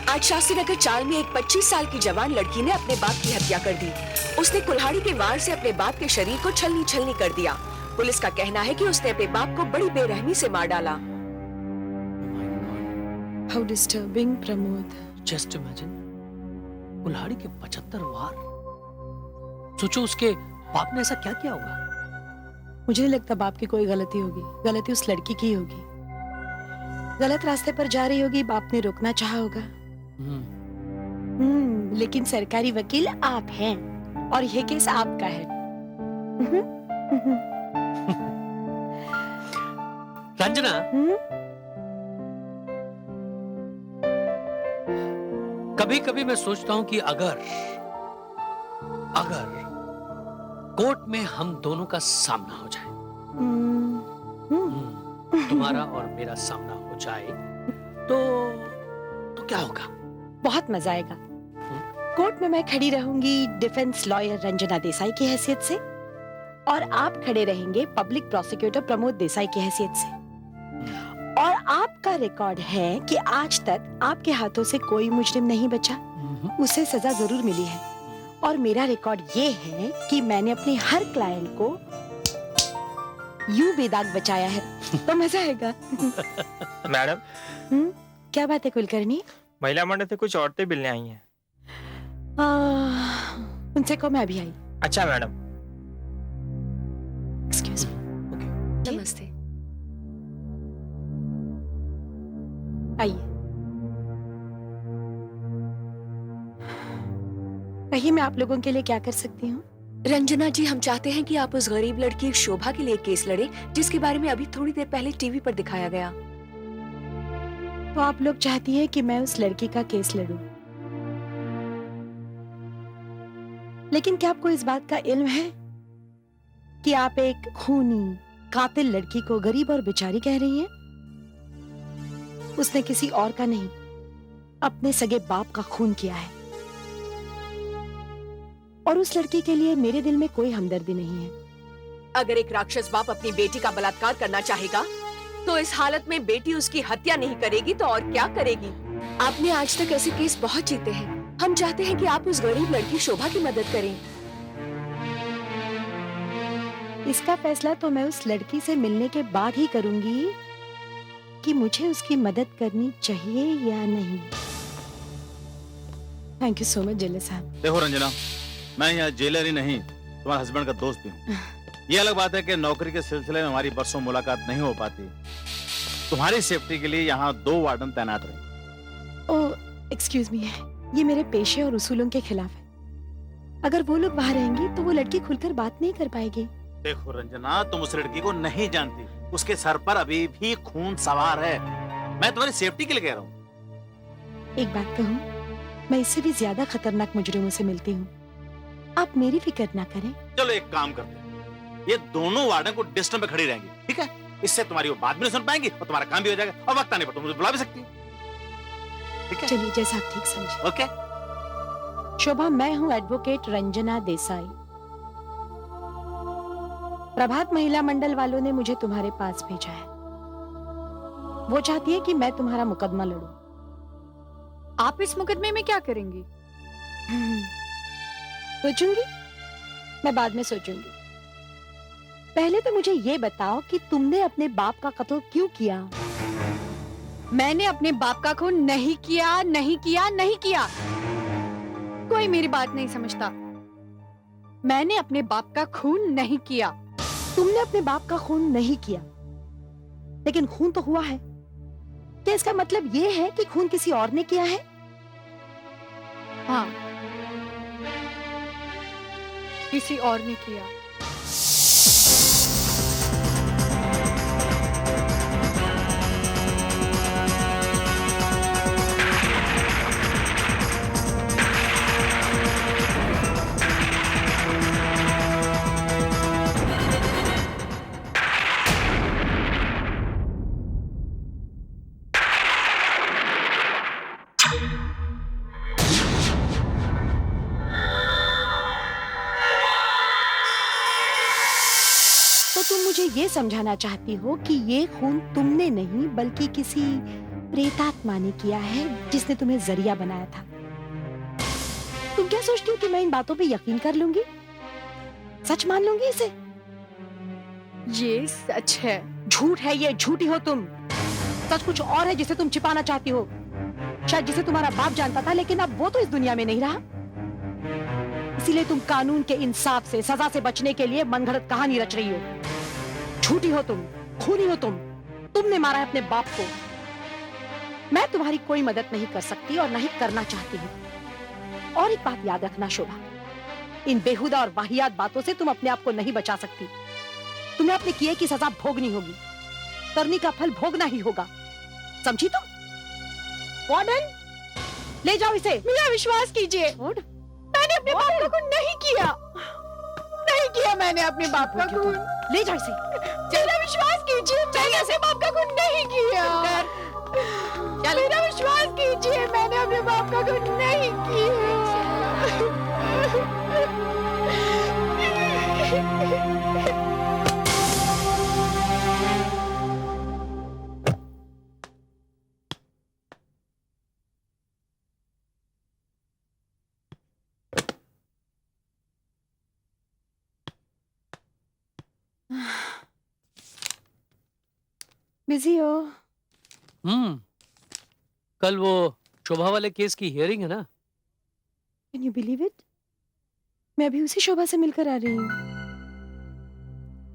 आज शास्त्रीनगर चाल में एक 25 साल की जवान लड़की ने अपने बाप की हत्या कर दी। उसने कुल्हाड़ी के वार से अपने बाप के शरीर को छलनी छलनी कर दिया। पुलिस का कहना है कि उसने अपने बाप को बड़ी बेरहमी से मार डाला। How disturbing, Pramod. Just imagine, कुल्हाड़ी के 75 वार। सोचो उसके बाप ने ऐसा क्या किया होगा। मुझे नहीं लगता बाप की कोई गलती होगी, गलती उस लड़की की होगी। गलत रास्ते पर जा रही होगी, बाप ने रोकना चाहा होगा। लेकिन सरकारी वकील आप हैं और यह केस आपका है। रंजना, कभी कभी मैं सोचता हूं कि अगर कोर्ट में हम दोनों का सामना हो जाए, तुम्हारा और मेरा सामना हो जाए, तो क्या होगा? बहुत मजा आएगा। कोर्ट में मैं खड़ी रहूंगी डिफेंस लॉयर रंजना देसाई की हैसियत से और आप खड़े रहेंगे पब्लिक प्रोसिक्यूटर प्रमोद देसाई की हैसियत से। और आपका रिकॉर्ड है कि आज तक आपके हाथों से कोई मुजरिम नहीं बचा, उसे सजा जरूर मिली है। और मेरा रिकॉर्ड ये है कि मैंने अपने हर क्लाइंट को यूं बेदाग बचाया है। तो मजा आएगा। मैडम, क्या बात है कुलकर्णी? महिला मंडल से कुछ औरतें मिलने आई हैं। उनसे को मैं अभी आई। अच्छा मैडम। Excuse me. नमस्ते। आइए। कहिए मैं आप लोगों के लिए क्या कर सकती हूँ? रंजना जी, हम चाहते हैं कि आप उस गरीब लड़की शोभा के लिए केस लड़े, जिसके बारे में अभी थोड़ी देर पहले टीवी पर दिखाया गया। तो आप लोग चाहती हैं कि मैं उस लड़की का केस लड़ूं? लेकिन क्या आपको इस बात का इल्म है कि आप एक खूनी कातिल लड़की को गरीब और बेचारी कह रही हैं? उसने किसी और का नहीं, अपने सगे बाप का खून किया है। और उस लड़की के लिए मेरे दिल में कोई हमदर्दी नहीं है। अगर एक राक्षस बाप अपनी बेटी का बलात्कार करना चाहेगा, तो इस हालत में बेटी उसकी हत्या नहीं करेगी तो और क्या करेगी? आपने आज तक ऐसे केस बहुत जीते हैं। हम चाहते हैं कि आप उस गरीब लड़की शोभा की मदद करें। इसका फैसला तो मैं उस लड़की से मिलने के बाद ही करूंगी कि मुझे उसकी मदद करनी चाहिए या नहीं। Thank you so much jailer साहब। देखो रंजना, मैं यहाँ जेलर ही नहीं, तुम्हारे हस्बैंड का दोस्त भी हूँ। ये अलग बात है कि नौकरी के सिलसिले में हमारी बरसों मुलाकात नहीं हो पाती। तुम्हारी सेफ्टी के लिए यहाँ 2 वार्डन तैनात रहे। ओह, एक्सक्यूज मी, ये मेरे पेशे और उसूलों के खिलाफ है। अगर वो लोग वहाँ रहेंगी तो वो लड़की खुलकर बात नहीं कर पाएगी। देखो रंजना, तुम उस लड़की को नहीं जानती, उसके सर पर अभी भी खून सवार है। मैं तुम्हारी सेफ्टी के लिए कह रहा हूँ। एक बात कहूँ, मैं इससे भी ज्यादा खतरनाक मुजरिमों से मिलती हूँ। आप मेरी फिक्र ना करें। चलो एक काम करते हैं, ये दोनों वार्डन को डिस्टेंस पे खड़ी रहेंगी, ठीक है? इससे तुम्हारी वो बात भी नहीं सुन पाएंगी और तुम्हारा काम भी हो जाएगा। और वक्त आने पर तुम मुझे बुला भी सकती है, ठीक है? चलिए, जैसा आप ठीक समझे। ओके। शोभा, मैं हूँ एडवोकेट रंजना देसाई। प्रभात महिला मंडल वालों ने मुझे तुम्हारे पास भेजा है। वो चाहती है कि मैं तुम्हारा मुकदमा लड़ूं। आप इस मुकदमे में क्या करेंगी? सोचूंगी, मैं बाद में सोचूंगी। पहले तो मुझे ये बताओ कि तुमने अपने बाप का कत्ल क्यों किया? मैंने अपने बाप का खून नहीं किया, नहीं किया, नहीं किया। कोई मेरी बात नहीं समझता। मैंने अपने बाप का खून नहीं किया। तुमने अपने बाप का खून नहीं किया, लेकिन खून तो हुआ है। क्या इसका मतलब ये है कि खून किसी और ने किया है? हाँ, किसी और ने किया। तो तुम मुझे ये समझाना चाहती हो कि ये खून तुमने नहीं बल्कि किसी प्रेतात्मा ने किया है जिसने तुम्हें जरिया बनाया था। तुम क्या सोचती हो कि मैं इन बातों पे यकीन कर लूंगी, सच मान लूंगी इसे? ये सच है। झूठ है ये, झूठी हो तुम। सच कुछ और है जिसे तुम छिपाना चाहती हो, शायद जिसे तुम्हारा बाप जानता था, लेकिन अब वो तो इस दुनिया में नहीं रहा। इसीलिए तुम कानून के इंसाफ से, सजा से बचने के लिए मनगढ़ंत कहानी रच रही हो। झूठी हो तुम, खूनी हो तुम। तुमने मारा है अपने बाप को। मैं तुम्हारी कोई मदद नहीं कर सकती और नहीं करना चाहती हूँ। और एक बात याद रखना शोभा, इन बेहुदा और वाहियात बातों से तुम अपने आप को नहीं बचा सकती। तुम्हें अपने किए की सजा भोगनी होगी, करनी का फल भोगना ही होगा, समझी तुम? वार्डन, ले जाओ इसे। मेरा विश्वास कीजिए, मैंने अपने बाप का खून नहीं किया। नहीं किया मैंने अपने बाप का खून। ले जाओ इसे। मेरा विश्वास कीजिए, मैंने अपने बाप का खून नहीं किया। मेरा विश्वास कीजिए, मैंने अपने बाप का खून नहीं किया। बिजी हो? कल वो शोभा वाले केस की हियरिंग है ना? Can you believe it? मैं अभी उसी शोभा से मिलकर आ रही हूँ।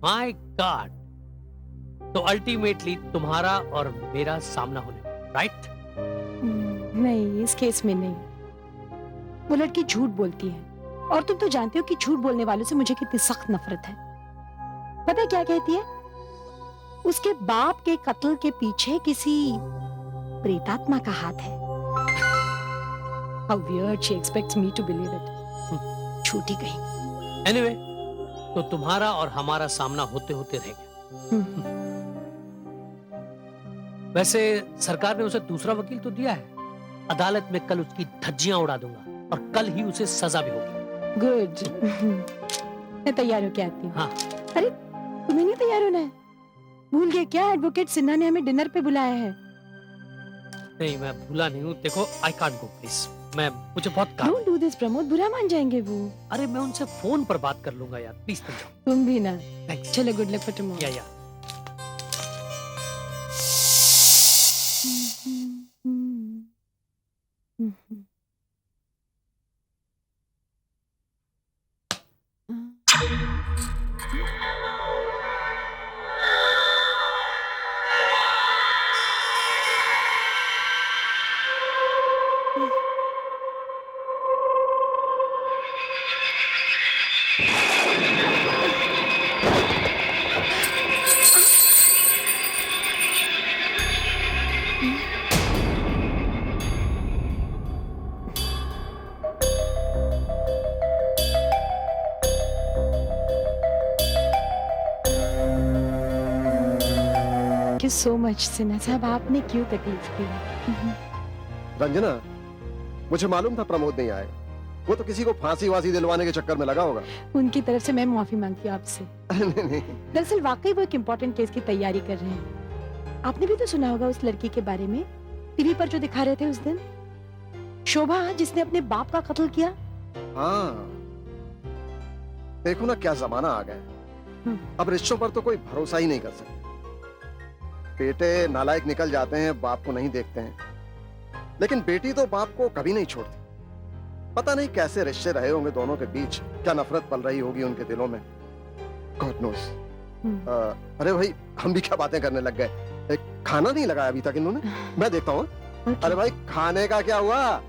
My God! तो अल्टीमेटली तुम्हारा और मेरा सामना होने वाला, राइट? नहीं, इस केस में नहीं। वो लड़की झूठ बोलती है और तुम तो जानते हो कि झूठ बोलने वालों से मुझे कितनी सख्त नफरत है। पता है क्या कहती है? उसके बाप के कत्ल के पीछे किसी प्रेतात्मा का हाथ है। How weird she expects me to believe it. झूठी कहीं। एनीवे, तो तुम्हारा और हमारा सामना होते होते रह गया। वैसे सरकार ने उसे दूसरा वकील तो दिया है। अदालत में कल उसकी धज्जियां उड़ा दूंगा और कल ही उसे सजा भी होगी। गुड। मैं तैयार होके आती हूँ। हाँ। अरे तुम्हें नहीं तैयार होना है? भूल गए क्या? एडवोकेट सिन्हा ने हमें डिनर पे बुलाया है। नहीं, मैं भूला नहीं हूँ। देखो, आई कांट गो प्लीज। मुझे बहुत काम। डोंट डू दिस प्रमोद, बुरा मान जाएंगे वो। अरे मैं उनसे फोन पर बात कर लूंगा यार, प्लीज तुम जाओ। तुम भी ना। थैंक्स। चलो, गुड लक फॉर टुमारो। या thank you so much Sinha साहब, आपने क्यों तकलीफ की? रंजना, मुझे मालूम था प्रमोद नहीं आएगा। वो तो किसी को फांसी वासी दिलवाने के चक्कर में लगा होगा। उनकी तरफ से मैं माफी मांगती हूँ आपसे। नहीं नहीं, दरअसल वाकई वो एक इम्पोर्टेंट केस की तैयारी कर रहे हैं। आपने भी तो सुना होगा उस लड़की के बारे में, टीवी पर जो दिखा रहे थे उस दिन, शोभा, जिसने अपने बाप का कत्ल किया। हाँ, देखो ना क्या जमाना आ गया। अब रिश्तों पर तो कोई भरोसा ही नहीं कर सकता। बेटे नालायक निकल जाते हैं, बाप को नहीं देखते हैं, लेकिन बेटी तो बाप को कभी नहीं छोड़ती। पता नहीं कैसे रिश्ते रहे होंगे दोनों के बीच, क्या नफरत पल रही होगी उनके दिलों में, गॉड नोस। अरे भाई, हम भी क्या बातें करने लग गए। खाना नहीं लगाया अभी तक इन्होंने, मैं देखता हूँ। अरे भाई, खाने का क्या हुआ?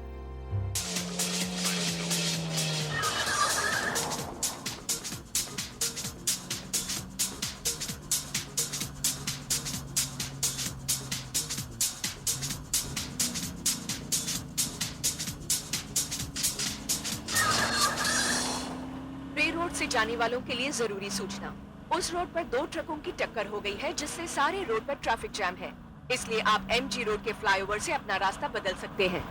रोड से जाने वालों के लिए जरूरी सूचना। उस रोड पर 2 ट्रकों की टक्कर हो गई है, जिससे सारे रोड पर ट्रैफिक जैम है। इसलिए आप एमजी रोड के फ्लाईओवर से अपना रास्ता बदल सकते हैं।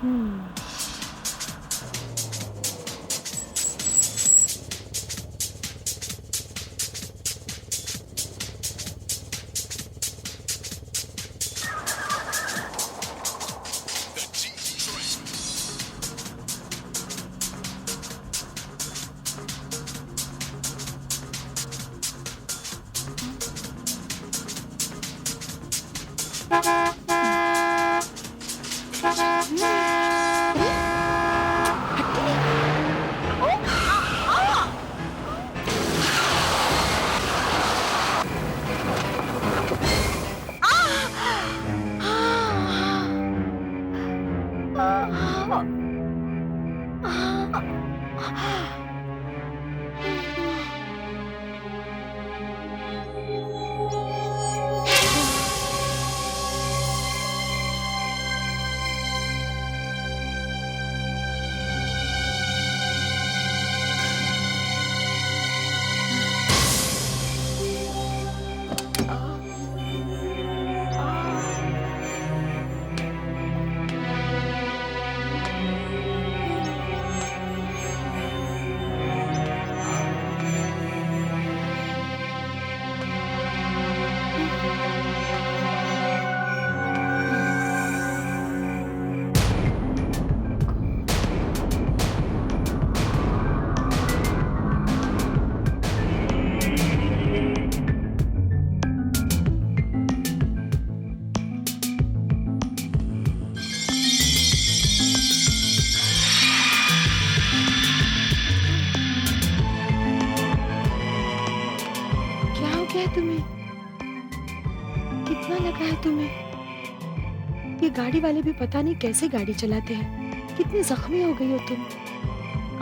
ये गाड़ी वाले भी पता नहीं कैसे गाड़ी चलाते हैं। कितनी जख्मी हो गई हो तुम।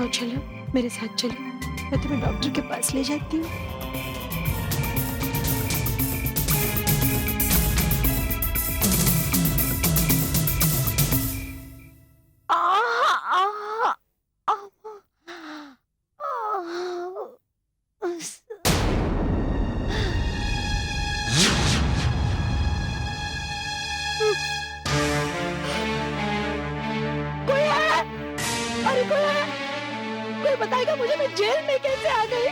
आओ चलो मेरे साथ चलो, मैं तुम्हें डॉक्टर के पास ले जाती हूँ। कोई है? अरे कोई है? कोई बताएगा मुझे मैं जेल में कैसे आ गई?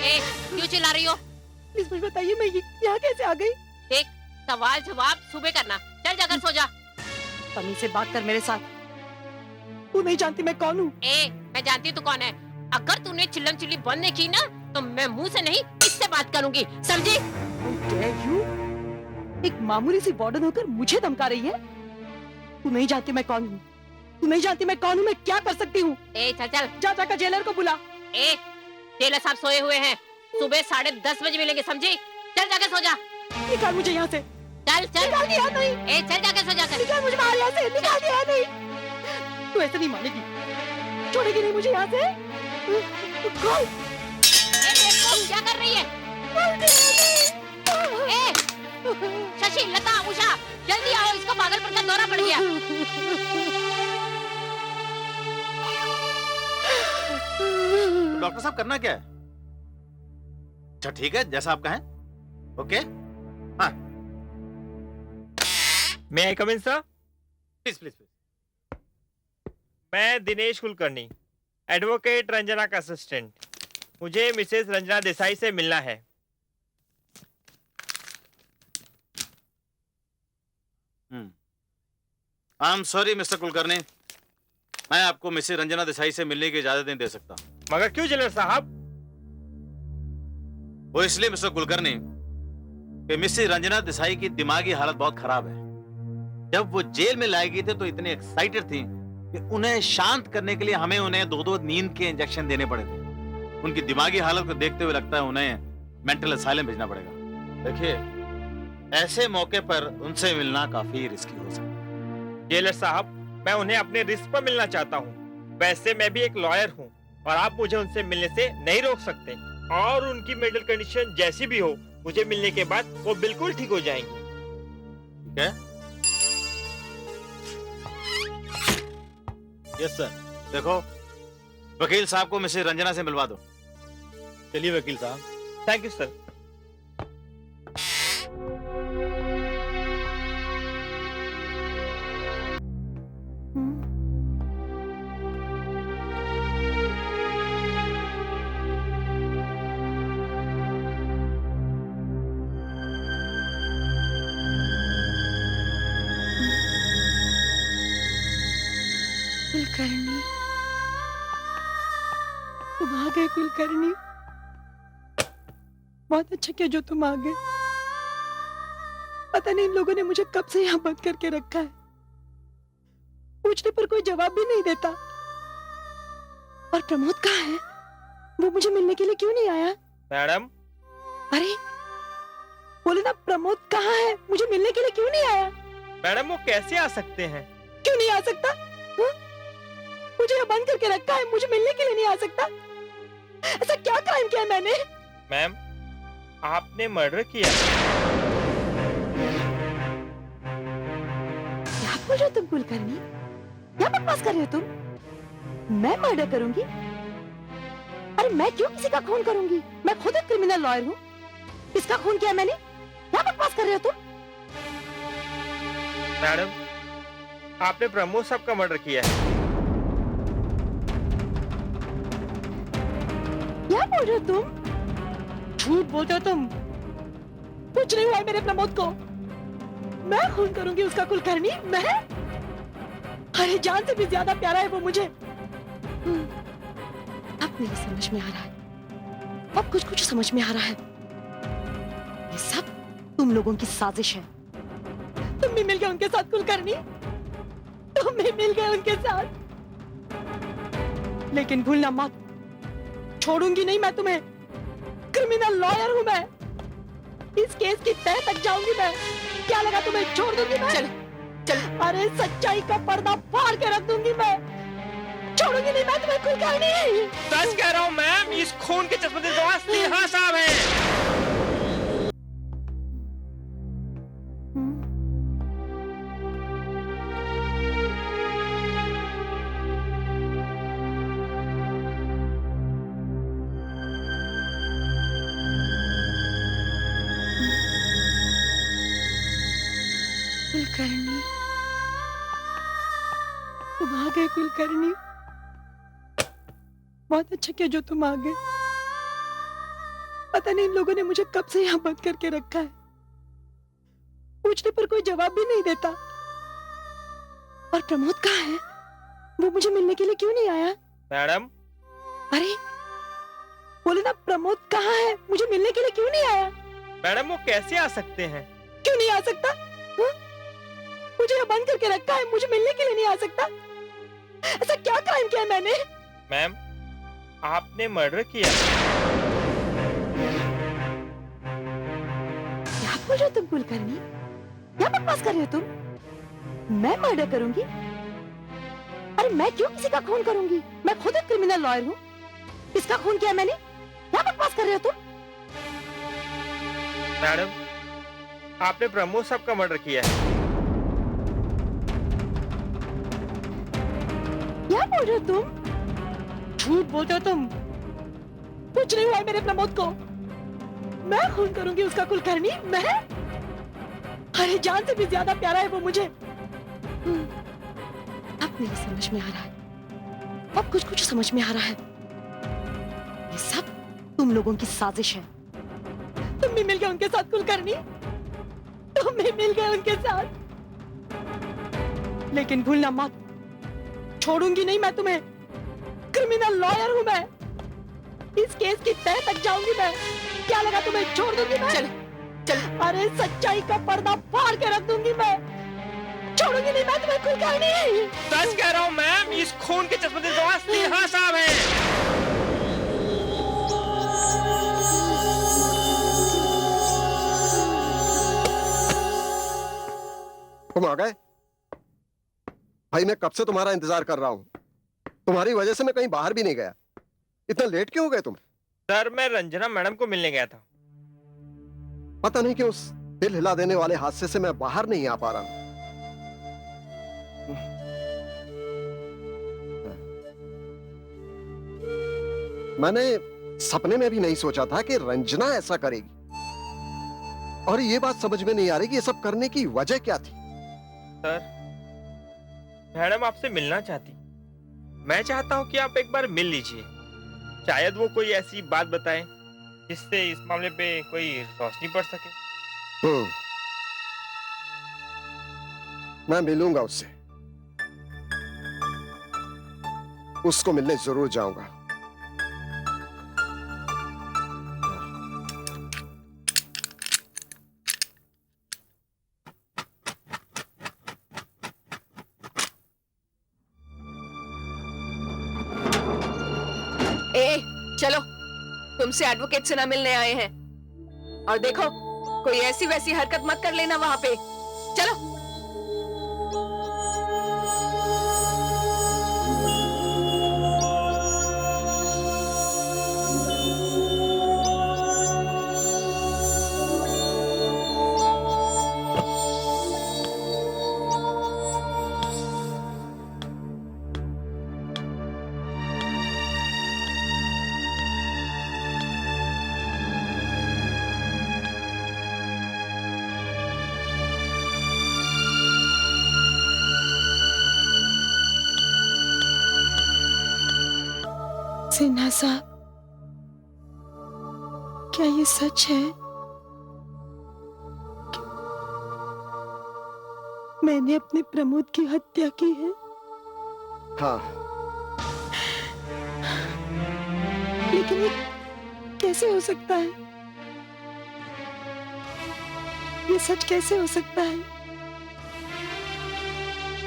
ए, क्यों चिल्ला रही हो? प्लीज मुझे बताइए मैं यहाँ कैसे आ गई? देख, सवाल जवाब सुबह करना। चल जाकर सो जा। तमीज से बात कर मेरे साथ। तू नहीं जानती मैं कौन हूँ। ए, मैं जानती हूँ तू कौन है। अगर तूने चिल्लम चिल्ली बंद नहीं की ना, तो मैं मुंह से नहीं इससे बात करूंगी, समझी? एक मामूली सी वार्डन होकर मुझे धमका रही है। तू नहीं जानती मैं कौन हूँ। तू नहीं जानती मैं कौन हूँ, मैं क्या कर सकती हूँ। ए, चल चल। जा जाकर जेलर को बुला। ए, जेलर साहब सोए हुए हैं, सुबह 10:30 बजे मिलेंगे, समझी? चल जाके सो जा। निकाल मुझे यहाँ से। चल चल। निकाल दिया नहीं। ए, चल जाके सो जा कर। निकाल मुझे बाहर यहाँ से। निकाल दिया नहीं। तू ऐसे नहीं मानेगी, छोड़ेगी नहीं मुझे यहाँ से। खोल। ए, बेवकूफ, क्या कर रही है? ए, शशि, लता, उषा, जल्दी आओ, इसको पागलपन का दौरा पड़ गया। डॉक्टर साहब करना क्या है? अच्छा ठीक है, जैसा आप कहें। ओके, हाँ मे आई कम इन सर? Please please please. मैं दिनेश कुलकर्णी, एडवोकेट रंजना का असिस्टेंट। मुझे मिसेस रंजना देसाई से मिलना है। I am sorry mister Kulkarni, मैं आपको मिसेस रंजना देसाई से मिलने की इजाजत नहीं दे सकता। मगर क्यों जेलर साहब? वो इसलिए मिस्टर कुलकर्णी कि मिसेस रंजना देसाई की दिमागी हालत बहुत खराब है। जब वो जेल में लाई गई थे तो इतनी एक्साइटेड थी कि उन्हें शांत करने के लिए हमें उन्हें 2-2 नींद के इंजेक्शन देने पड़े थे। उनकी दिमागी हालत को देखते हुए लगता है उन्हें मेंटल असाइलम भेजना पड़ेगा। देखिए, ऐसे मौके पर उनसे मिलना काफी रिस्की हो सकता है। जेलर साहब, मैं उन्हें अपने रिस्क पर मिलना चाहता हूँ। वैसे मैं भी एक लॉयर हूँ और आप मुझे उनसे मिलने से नहीं रोक सकते। और उनकी मेडिकल कंडीशन जैसी भी हो, मुझे मिलने के बाद वो बिल्कुल ठीक हो जाएंगी। ठीक है? Yes sir. देखो, वकील साहब को मिसेस रंजना से मिलवा दो। चलिए वकील साहब। Thank you sir. कुलकर्णी, तुम आ गए कुलकर्णी। बहुत अच्छा किया जो तुम आ गए। पता नहीं इन लोगों ने मुझे कब से यहाँ बंद करके रखा है। पूछने पर कोई जवाब भी नहीं देता। और प्रमोद कहाँ है? वो मुझे मिलने के लिए क्यों नहीं आया? मैडम, अरे बोले ना, प्रमोद कहाँ है? मुझे मिलने के लिए क्यों नहीं आया? मैडम वो कैसे आ सकते हैं? क्यों नहीं आ सकता? हा? मुझे यहाँ बंद करके रखा है, मुझे मिलने के लिए नहीं आ सकता। ऐसा क्या क्राइम किया है मैंने? मैम, आपने मर्डर किया। क्या बोल रहे हो तुम कुलकर्णी? क्या बकवास कर रहे हो तुम? मैं मर्डर करूंगी? अरे मैं क्यों किसी का खून करूंगी? मैं खुद एक क्रिमिनल लॉयर हूँ। किसका खून किया मैंने? क्या बकवास कर रहे हो तुम? मैडम, आपने प्रमोद साहब का मर्डर किया है। क्या बोल रहे हो तुम? झूठ बोलते हो तुम। कुछ नहीं हुआ है मेरे प्रमोद को। मैं खून करूंगी उसका कुलकर्णी? मैं? अरे जान से भी ज्यादा प्यारा है वो मुझे। अब मेरी समझ में आ रहा है। अब कुछ कुछ समझ में आ रहा है। ये सब तुम लोगों की साजिश है। तुम भी मिल गए उनके साथ कुलकर्णी। तुम भी मिल गए उनके साथ। लेकिन भूलना मत, छोड़ूंगी नहीं मैं तुम्हें। क्रिमिनल लॉयर हूं मैं। इस केस की तह तक जाऊंगी मैं। क्या लगा तुम्हें छोड़ दूंगी मैं? चलो चल। अरे सच्चाई का पर्दा फाड़ के रख दूंगी मैं, छोड़ूंगी नहीं मैं तुम्हें कुलकर्णी। सच कह रहा हूँ मैम, इस खून के चश्मदीद गवाह सिन्हा साहब हैं। कुलकर्णी, तुम आ गए कुलकर्णी। बहुत अच्छा किया जो तुम आ गए। पता नहीं इन लोगों ने मुझे कब से यहाँ बंद करके रखा है, पूछने पर कोई जवाब भी नहीं देता। और प्रमोद कहाँ है? वो मुझे मिलने के लिए क्यों नहीं आया? मैडम, अरे बोले ना, प्रमोद कहाँ है? मुझे मिलने के लिए क्यों नहीं आया? मैडम वो कैसे आ सकते हैं? क्यों नहीं आ सकता? हाँ? मुझे यहाँ बंद करके रखा है, मुझे मिलने के लिए नहीं आ सकता? ऐसा क्या क्राइम किया है मैंने? मैम, आपने मर्डर किया। क्या बोल रहे हो तुम कुलकर्णी? क्या बकवास कर रहे हो तुम? मैं मर्डर करूंगी? अरे मैं क्यों किसी का खून करूंगी? मैं खुद एक क्रिमिनल लॉयर हूँ। किसका खून किया मैंने? क्या बकवास कर रहे हो तुम? मैडम, आपने प्रमोद साहब का मर्डर किया है। क्या बोल रहे हो तुम? झूठ बोलते हो तुम। कुछ नहीं हुआ है मेरे प्रमोद को। मैं खून करूंगी उसका कुलकर्णी? मैं? अरे जान से भी ज्यादा प्यारा है वो मुझे। अब मेरी समझ में आ रहा है, अब कुछ कुछ समझ में आ रहा है। ये सब तुम लोगों की साजिश है। तुम भी मिल गए उनके साथ कुलकर्णी, तुम भी मिल गए उनके साथ। लेकिन भूलना मत, छोड़ूंगी नहीं मैं तुम्हें। क्रिमिनल लॉयर हूं मैं, इस केस की तह तक जाऊंगी मैं। क्या लगा तुम्हें छोड़ दूंगी मैं? चल चल। अरे सच्चाई का पर्दा फाड़ के रख दूंगी मैं, छोड़ूंगी नहीं मैं तुम्हें कुलकर्णी। सच कह रहा हूँ मैम, इस खून के चश्मदीद गवाह सिन्हा साहब हैं। तुम आ गए? भाई मैं कब से तुम्हारा इंतजार कर रहा हूं। तुम्हारी वजह से मैं कहीं बाहर भी नहीं गया। इतना लेट क्यों हो गए तुम? सर, मैं रंजना मैडम को मिलने गया था। पता नहीं क्यों उस दिल हिला देने वाले हादसे से मैं बाहर नहीं आ पा रहा हूं। मैंने सपने में भी नहीं सोचा था कि रंजना ऐसा करेगी, और ये बात समझ में नहीं आ रही कि ये सब करने की वजह क्या थी। सर, मैडम आपसे मिलना चाहती। मैं चाहता हूं कि आप एक बार मिल लीजिए। शायद वो कोई ऐसी बात बताएं जिससे इस मामले पे कोई रोशनी पड़ सके। मैं मिलूंगा उससे, उसको मिलने जरूर जाऊंगा। ए, चलो, तुमसे एडवोकेट से ना मिलने आए हैं। और देखो, कोई ऐसी वैसी हरकत मत कर लेना वहां पे। चलो। सिन्हा साहब, क्या ये सच है? मैंने अपने प्रमोद की हत्या की है? हाँ। लेकिन ये कैसे हो सकता है? ये सच कैसे हो सकता है?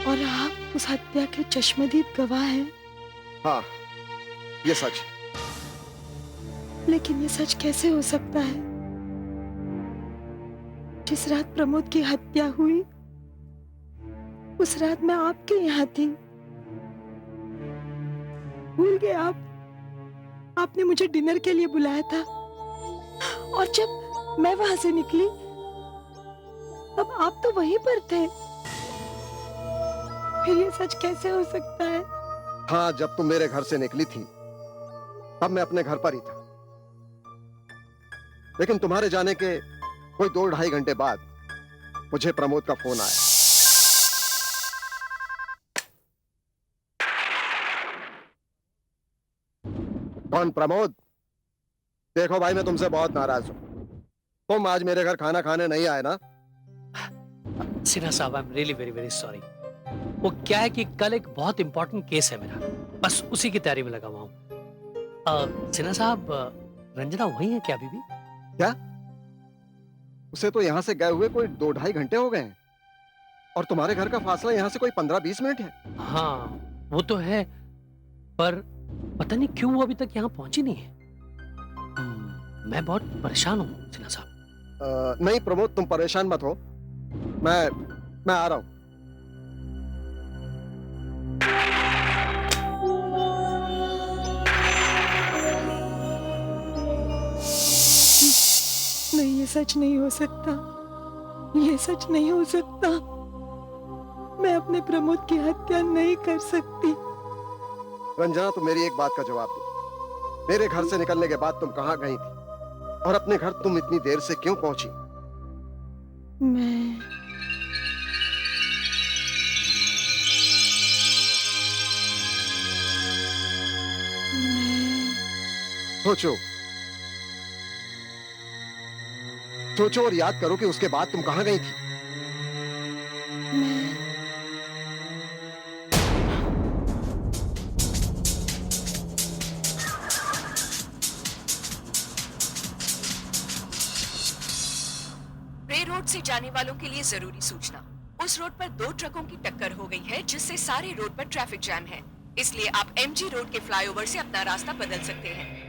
और आप उस हत्या के चश्मदीद गवाह हैं? हाँ, ये सच है। लेकिन ये सच कैसे हो सकता है? जिस रात प्रमोद की हत्या हुई, उस रात मैं आपके यहाँ थी, भूल गए आप? आपने मुझे डिनर के लिए बुलाया था और जब मैं वहां से निकली तब आप तो वहीं पर थे। फिर ये सच कैसे हो सकता है? हाँ, जब तुम मेरे घर से निकली थी तब मैं अपने घर पर ही था, लेकिन तुम्हारे जाने के कोई 2-2.5 घंटे बाद मुझे प्रमोद का फोन आया। कौन? प्रमोद? देखो भाई, मैं तुमसे बहुत नाराज हूं। तुम आज मेरे घर खाना खाने नहीं आए ना? सिन्हा साहब, I am really very very sorry. वो क्या है कि कल एक बहुत इंपॉर्टेंट केस है मेरा, बस उसी की तैयारी में लगा हुआ हूँ। सिन्हा साहब, रंजना वही है क्या अभी भी? क्या? उसे तो यहां से गए हुए कोई 2-2.5 घंटे हो गए हैं और तुम्हारे घर का फासला यहां से कोई 15-20 मिनट है। हाँ, वो तो है, पर पता नहीं क्यों वो अभी तक यहाँ पहुंची नहीं है। मैं बहुत परेशान हूँ सिन्हा साहब। नहीं प्रमोद, तुम परेशान मत हो, मैं आ रहा हूं। नहीं, ये सच नहीं हो सकता, ये सच नहीं हो सकता। मैं अपने प्रमोद की हत्या नहीं कर सकती। रंजना, तुम मेरी एक बात का जवाब दो। मेरे घर से निकलने के बाद तुम कहां गई थी और अपने घर तुम इतनी देर से क्यों पहुंची? मैं सोचो, सोचो और याद करो कि उसके बाद तुम कहां गई थी। रे रोड से जाने वालों के लिए जरूरी सूचना। उस रोड पर 2 ट्रकों की टक्कर हो गई है, जिससे सारे रोड पर ट्रैफिक जैम है। इसलिए आप एमजी रोड के फ्लाईओवर से अपना रास्ता बदल सकते हैं।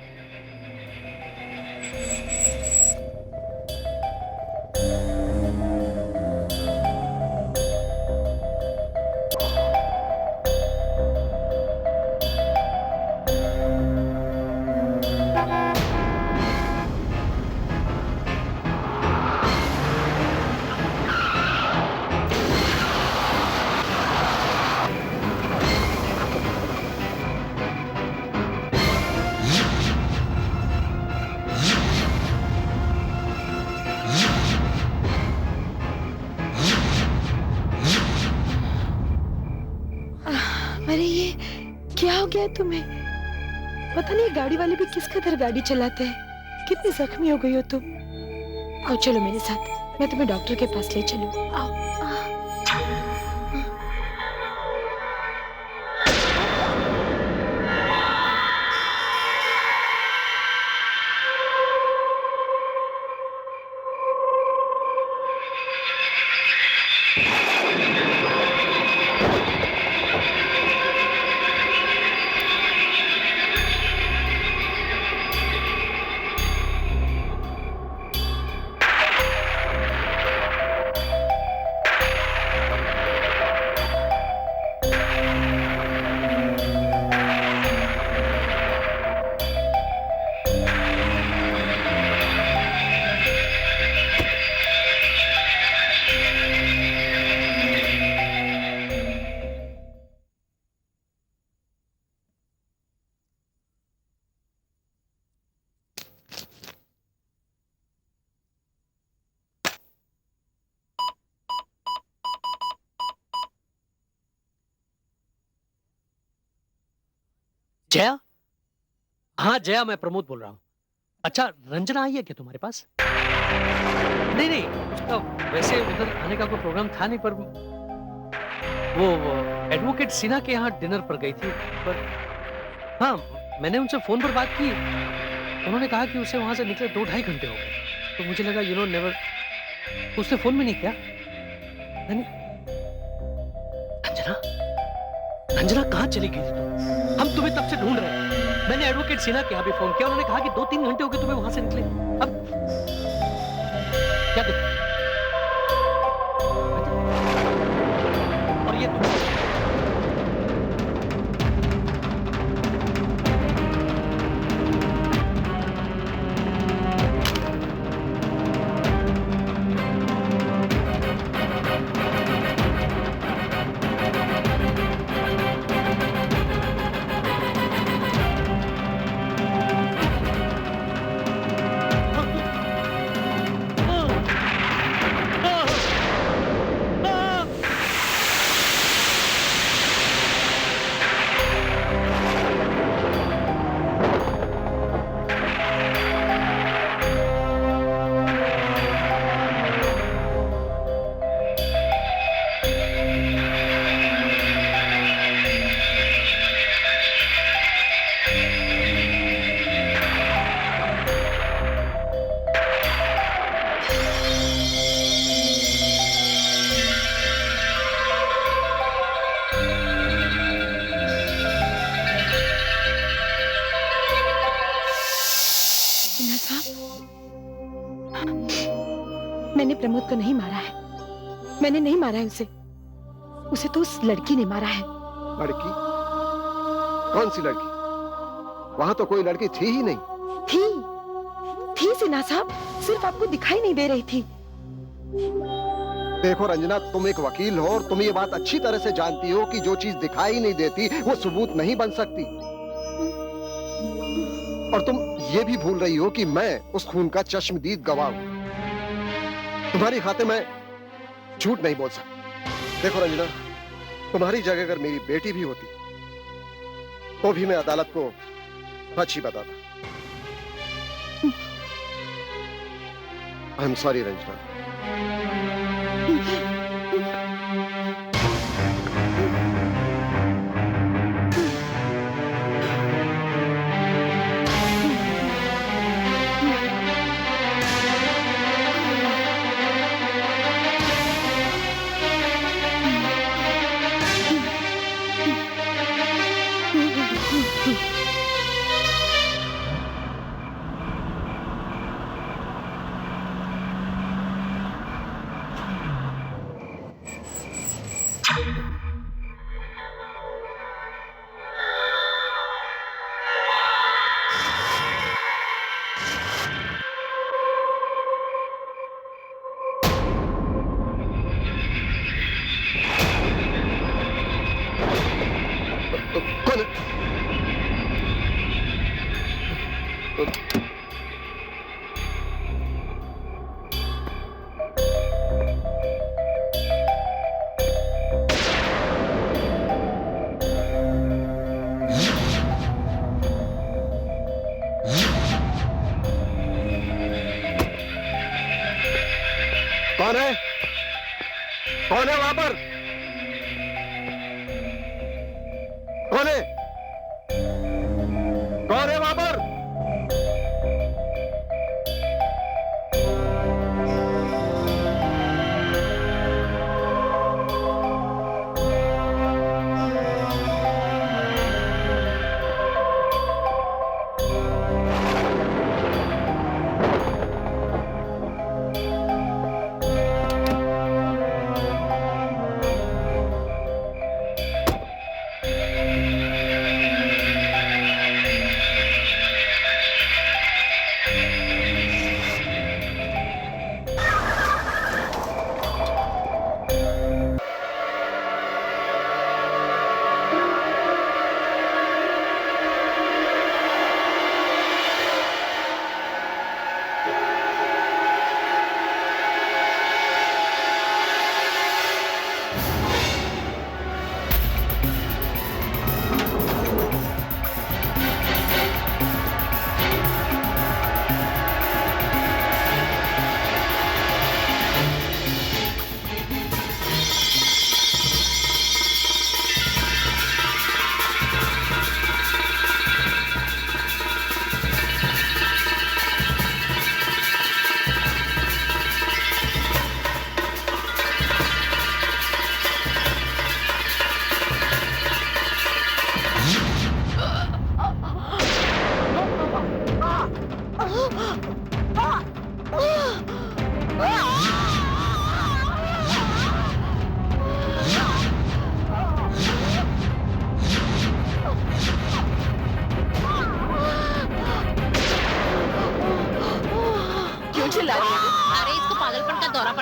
अरे ये क्या हो गया तुम्हें? पता नहीं गाड़ी वाले भी किस कदर गाड़ी चलाते हैं। कितनी जख्मी हो गई हो तुम। आओ चलो मेरे साथ, मैं तुम्हें डॉक्टर के पास ले चलूं। आओ। जया? हाँ जया, मैं प्रमोद बोल रहा हूँ। अच्छा, रंजना आई है क्या तुम्हारे पास? नहीं नहीं, उसका वैसे उधर आने का कोई प्रोग्राम था नहीं, पर वो एडवोकेट सिन्हा के यहाँ डिनर पर गई थी। पर हाँ, मैंने उनसे फोन पर बात की, उन्होंने कहा कि उसे वहां से निकले 2-2.5 घंटे हो गए। तो मुझे लगा नेवर, उसने फोन में नहीं किया। नहीं, रंजना, रंजना कहाँ चली गई थी तुम? हम तुम्हें तब से ढूंढ रहे हैं। मैंने एडवोकेट सिन्हा के यहाँ भी फोन किया, उन्होंने कहा कि 2-3 घंटे हो गए तुम्हें वहां से निकले। अब क्या देखो? और ये तुम सिन्हा साहब, मैंने प्रमोद को नहीं मारा है। मैंने नहीं मारा है उसे। उसे तो उस लड़की ने मारा है। लड़की? कौन सी लड़की? वहां तो कोई लड़की थी ही नहीं। थी सिन्हा साहब, सिर्फ आपको दिखाई नहीं दे रही थी। देखो रंजना, तुम एक वकील हो और तुम ये बात अच्छी तरह से जानती हो कि जो चीज दिखाई नहीं देती वो सबूत नहीं बन सकती। और तुम ये भी भूल रही हो कि मैं उस खून का चश्मदीद गवाह हूं। तुम्हारी खातिर मैं झूठ नहीं बोल सकता। देखो रंजना, तुम्हारी जगह अगर मेरी बेटी भी होती तो भी मैं अदालत को सच ही बताता। I am sorry Ranjana.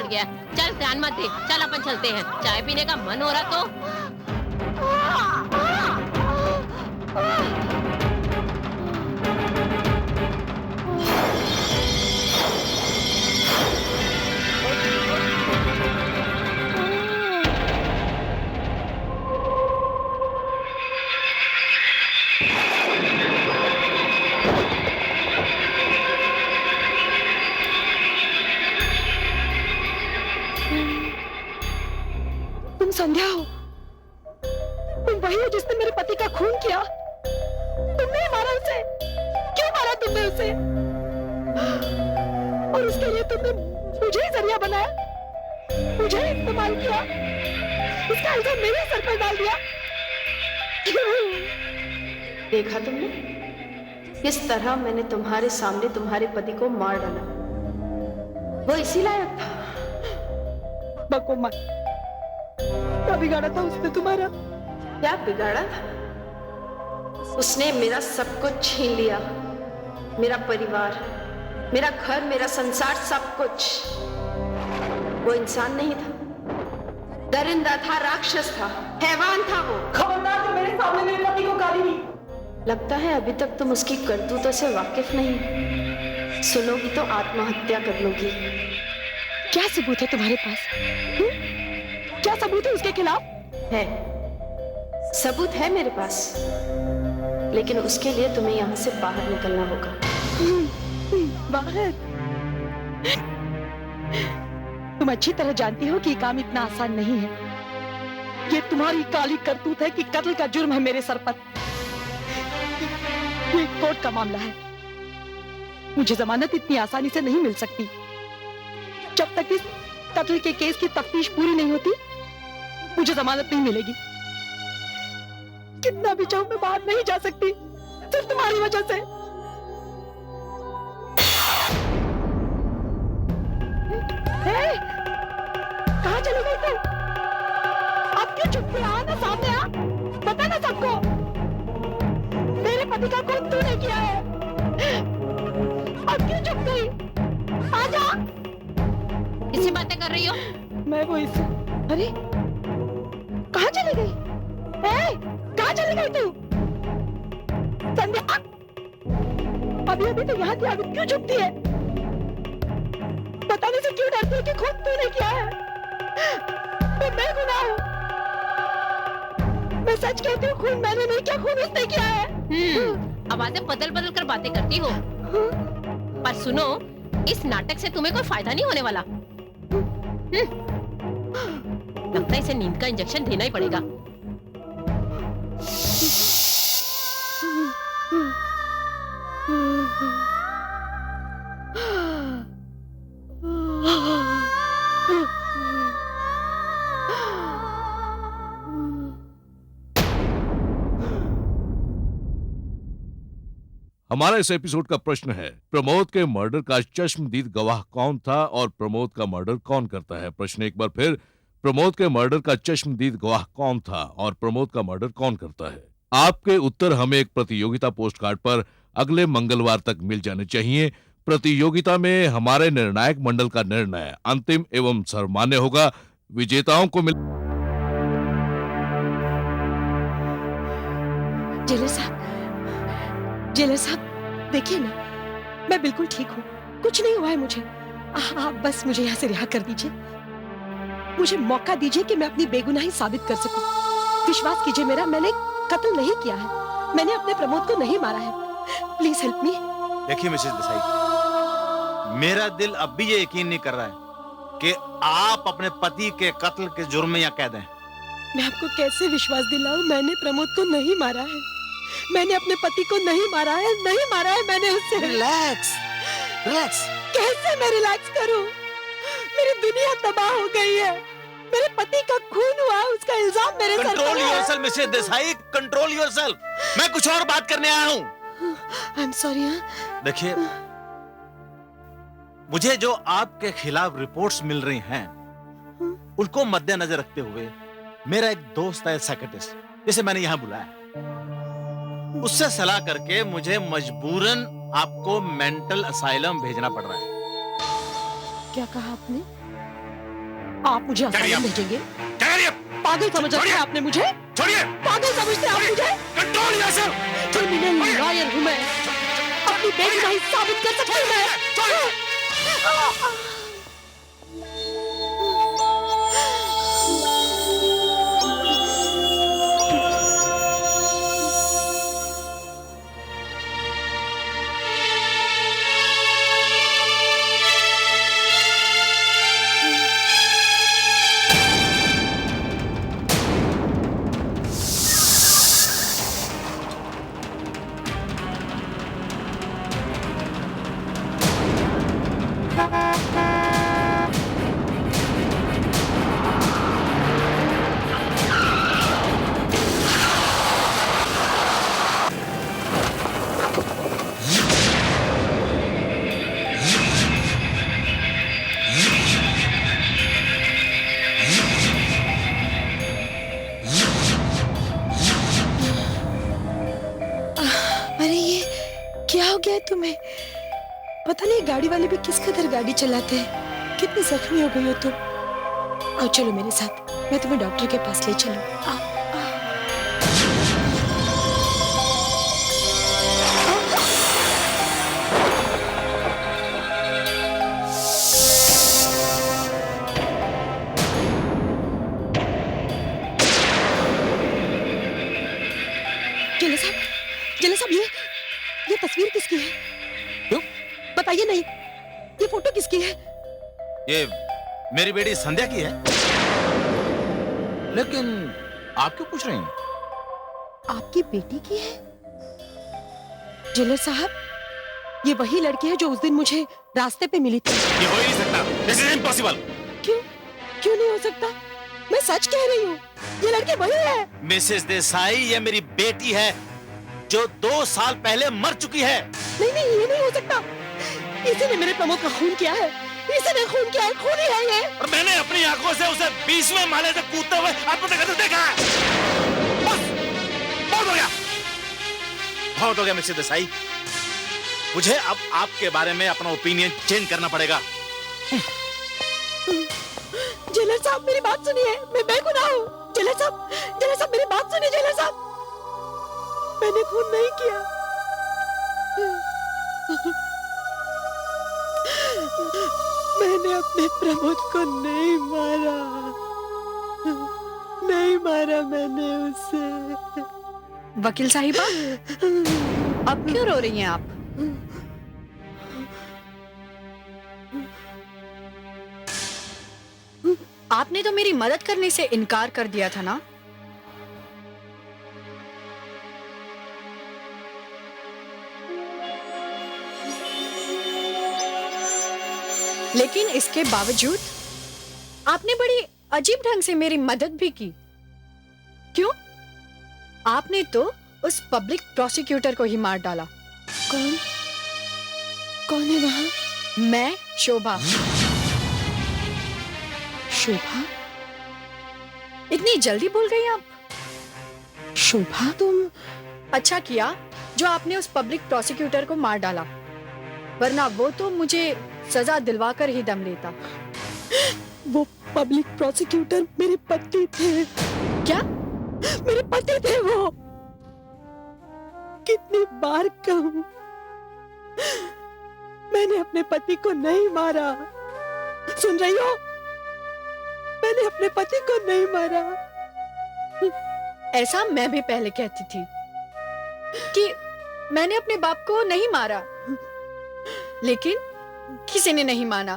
गया। चल ध्यान मत दे, चल अपन चलते हैं। चाय पीने का मन हो रहा तो। तुम संध्या हो? तुम वही हो जिसने मेरे पति का खून किया? तुमने ही मारा उसे? क्यों मारा तुमने उसे? और उसके लिए तुमने मुझे ही जरिया बनाया, मुझे ही इस्तेमाल किया, इसका इल्जाम मेरे सर पर डाल दिया। देखा तुमने किस तरह मैंने तुम्हारे सामने तुम्हारे पति को मार डाला? वो इसी लायक था। बको मत। क्या बिगाड़ा था उसने तुम्हारा? क्या बिगाड़ा था? उसने मेरा सब कुछ छीन लिया, मेरा परिवार, मेरा घर, मेरा संसार, सब कुछ। वो इंसान नहीं था, दरिंदा था, राक्षस था, हैवान था वो। खबरदार जो मेरे सामने मेरे पति को गाली दी। लगता है अभी तक तुम उसकी करतूतों से वाकिफ नहीं। सुनोगी तो आत्महत्या कर लोगी। क्या सबूत है तुम्हारे पास? क्या सबूत है उसके खिलाफ? है, सबूत है मेरे पास, लेकिन उसके लिए तुम्हें यहाँ से बाहर निकलना होगा। बाहर? तुम अच्छी तरह जानती हो कि काम इतना आसान नहीं है। ये तुम्हारी काली करतूत है कि कत्ल का जुर्म है मेरे सर पर। ये कोर्ट का मामला है, मुझे जमानत इतनी आसानी से नहीं मिल सकती। जब तक इस कत्ल के केस की तफ्तीश पूरी नहीं होती, मुझे जमानत नहीं मिलेगी। कितना भी चाहूं मैं बाहर नहीं जा सकती, सिर्फ तुम्हारी वजह से। कहाँ चली गई तुम? अब क्यों चुप थी? आ ना सामने आ, बता ना सबको। मेरे पति का खून तूने किया है। अब क्यों चुप गई? आ जा। किससे बातें कर रही हो? मैं वो इस... अरे कहाँ चली गई? कहाँ चली गई तू? संध्या, अभी अभी तो यहाँ थी, अभी क्यों चुपती है? बताने से क्यों डरती है कि खून तूने किया है? मैं बेगुनाह हूँ। मैं सच कहती हूँ, खून मैंने नहीं किया, खून उसने किया है। आवाजें बदल बदल कर बातें करती हो। पर सुनो, इस नाटक से तुम्हें कोई फायदा नहीं होने वाला। लगता है इसे नींद का इंजेक्शन देना ही पड़ेगा। हमारा इस एपिसोड का प्रश्न है, प्रमोद के मर्डर का चश्मदीद गवाह कौन था और प्रमोद का मर्डर कौन करता है? प्रश्न एक बार फिर, प्रमोद के मर्डर का चश्मदीद गवाह कौन था और प्रमोद का मर्डर कौन करता है? आपके उत्तर हमें एक प्रतियोगिता पोस्ट कार्ड पर अगले मंगलवार तक मिल जाने चाहिए। प्रतियोगिता में हमारे निर्णायक मंडल का निर्णय अंतिम एवं सर्वमान्य होगा। विजेताओं को मिल... जेलर साहब, देखिए ना, मैं बिल्कुल ठीक हूँ, कुछ नहीं हुआ है मुझे। आप बस मुझे यहाँ से रिहा कर दीजिए। मुझे मौका दीजिए कि मैं अपनी बेगुनाही साबित कर सकूं। विश्वास कीजिए मेरा, मैंने कत्ल नहीं किया है, मैंने अपने प्रमोद को नहीं मारा है। Please help me. देखिए मिसेस देसाई, मेरा दिल अब भी ये यकीन नहीं कर रहा है कि आप अपने पति के कत्ल के जुर्म में यहाँ कैद हैं। मैं आपको कैसे विश्वास दिलाऊं? मैंने प्रमोद को नहीं मारा है, मैंने अपने पति को नहीं मारा है, नहीं मारा है मैंने उससे। Relax, relax. कैसे मैं रिलैक्स करूं? मेरी दुनिया तबाह हो गई है, मेरे पति का खून हुआ, उसका इल्जाम मेरे सर पर है। Control yourself Mrs Desai, control yourself. मैं कुछ और बात करने आया हूँ। I am sorry. देखिए, मुझे जो आपके खिलाफ रिपोर्ट्स मिल रही हैं, उनको मद्देनजर रखते हुए मेरा एक दोस्त है साइकियाट्रिस्ट, जिसे मैंने यहाँ बुलाया, उससे सलाह करके मुझे मजबूरन आपको मेंटल असाइलम भेजना पड़ रहा है। क्या कहा आपने? आप मुझे अस्पताल भेजेंगे? पागल समझ रहे हैं आपने मुझे? छोड़िए, पागल समझते हैं आप मुझे? Control yourself. क्रिमिनल लॉयर हूँ मैं, अपनी बेटी नहीं साबित कर सकती मैं। अरे ये क्या हो गया है तुम्हें? पता नहीं गाड़ी वाले भी किस कदर गाड़ी चलाते हैं। कितनी जख्मी हो गई हो तुम। आओ चलो मेरे साथ, मैं तुम्हें डॉक्टर के पास ले चलूं। आओ। जिला साहब, ये तस्वीर किसकी है? क्यों? बताइए नहीं, ये फोटो किसकी है? ये मेरी बेटी संध्या की है। लेकिन आप क्यों पूछ रही हैं? आपकी बेटी की है? जिला साहब, ये वही लड़की है जो उस दिन मुझे रास्ते पे मिली थी। ये हो ही नहीं सकता। This is impossible। क्यों? क्यों नहीं हो सकता? मैं सच कह रही हूँ, ये लड़की वही है। मिसेस देसाई, ये मेरी बेटी है जो 2 साल पहले मर चुकी है। नहीं नहीं, ये नहीं हो सकता। इसी ने मेरे प्रमोद का खून किया है। इसी ने खून किया है, खूनी है ये। और मैंने अपनी आंखों से उसे 20वें माले से कूदते हुए आत्महत्या करते देखा है। बस, बहुत हो गया, बहुत हो गया मिसेस देसाई। मुझे अब आपके बारे में अपना ओपिनियन चेंज करना पड़ेगा। जेलर साहब, मेरी बात सुनिए, मैं बेगुनाह हूँ। जेलर साहब मेरी बात सुनिए। जेलर साहब, मैंने खून नहीं किया। मैंने अपने प्रमोद को नहीं मारा। नहीं मारा मैंने उसे। वकील साहिबा, अब क्यों रो रही हैं आप? आपने तो मेरी मदद करने से इनकार कर दिया था ना? लेकिन इसके बावजूद आपने बड़ी अजीब ढंग से मेरी मदद भी की। क्यों? आपने तो उस पब्लिक प्रोसिक्यूटर को ही मार डाला। कौन? कौन है वहां? मैं शोभा। शोभा? इतनी जल्दी भूल गई आप? शोभा? तुम? अच्छा किया जो आपने उस पब्लिक प्रोसिक्यूटर को मार डाला, वरना वो तो मुझे सजा दिलवाकर ही दम लेता। वो पब्लिक प्रोसिक्यूटर मेरे पति थे। क्या? मेरे पति थे वो। कितनी बार कहूं, मैंने अपने पति को नहीं मारा। सुन रही हो? मैंने अपने पति को नहीं मारा। ऐसा मैं भी पहले कहती थी कि मैंने अपने बाप को नहीं मारा, लेकिन किसी ने नहीं माना,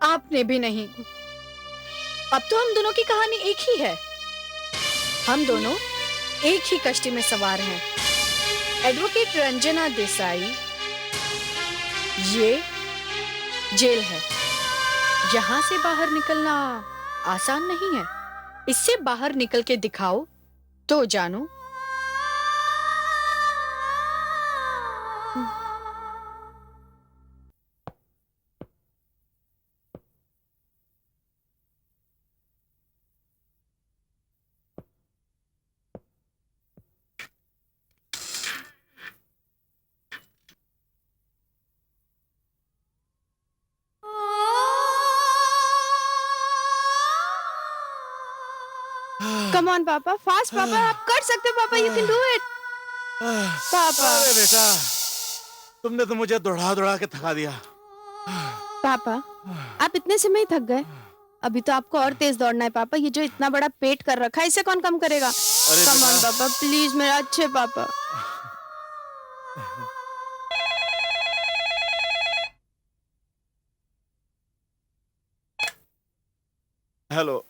आपने भी नहीं। अब तो हम दोनों की कहानी एक ही है। हम दोनों एक ही कश्ती में सवार हैं। एडवोकेट रंजना देसाई, ये जेल है। यहां से बाहर निकलना आसान नहीं है। इससे बाहर निकल के दिखाओ तो जानो। कम ऑन पापा, फास्ट पापा, आप कर सकते हो पापा, यू कैन डू इट पापा। अरे बेटा, तुमने तो मुझे दौड़ा दौड़ा के थका दिया। पापा आप इतने से में ही थक गए, अभी तो आपको और तेज दौड़ना है पापा। ये जो इतना बड़ा पेट कर रखा है, इसे कौन कम करेगा? कम ऑन पापा प्लीज, मेरा अच्छे पापा। हेलो,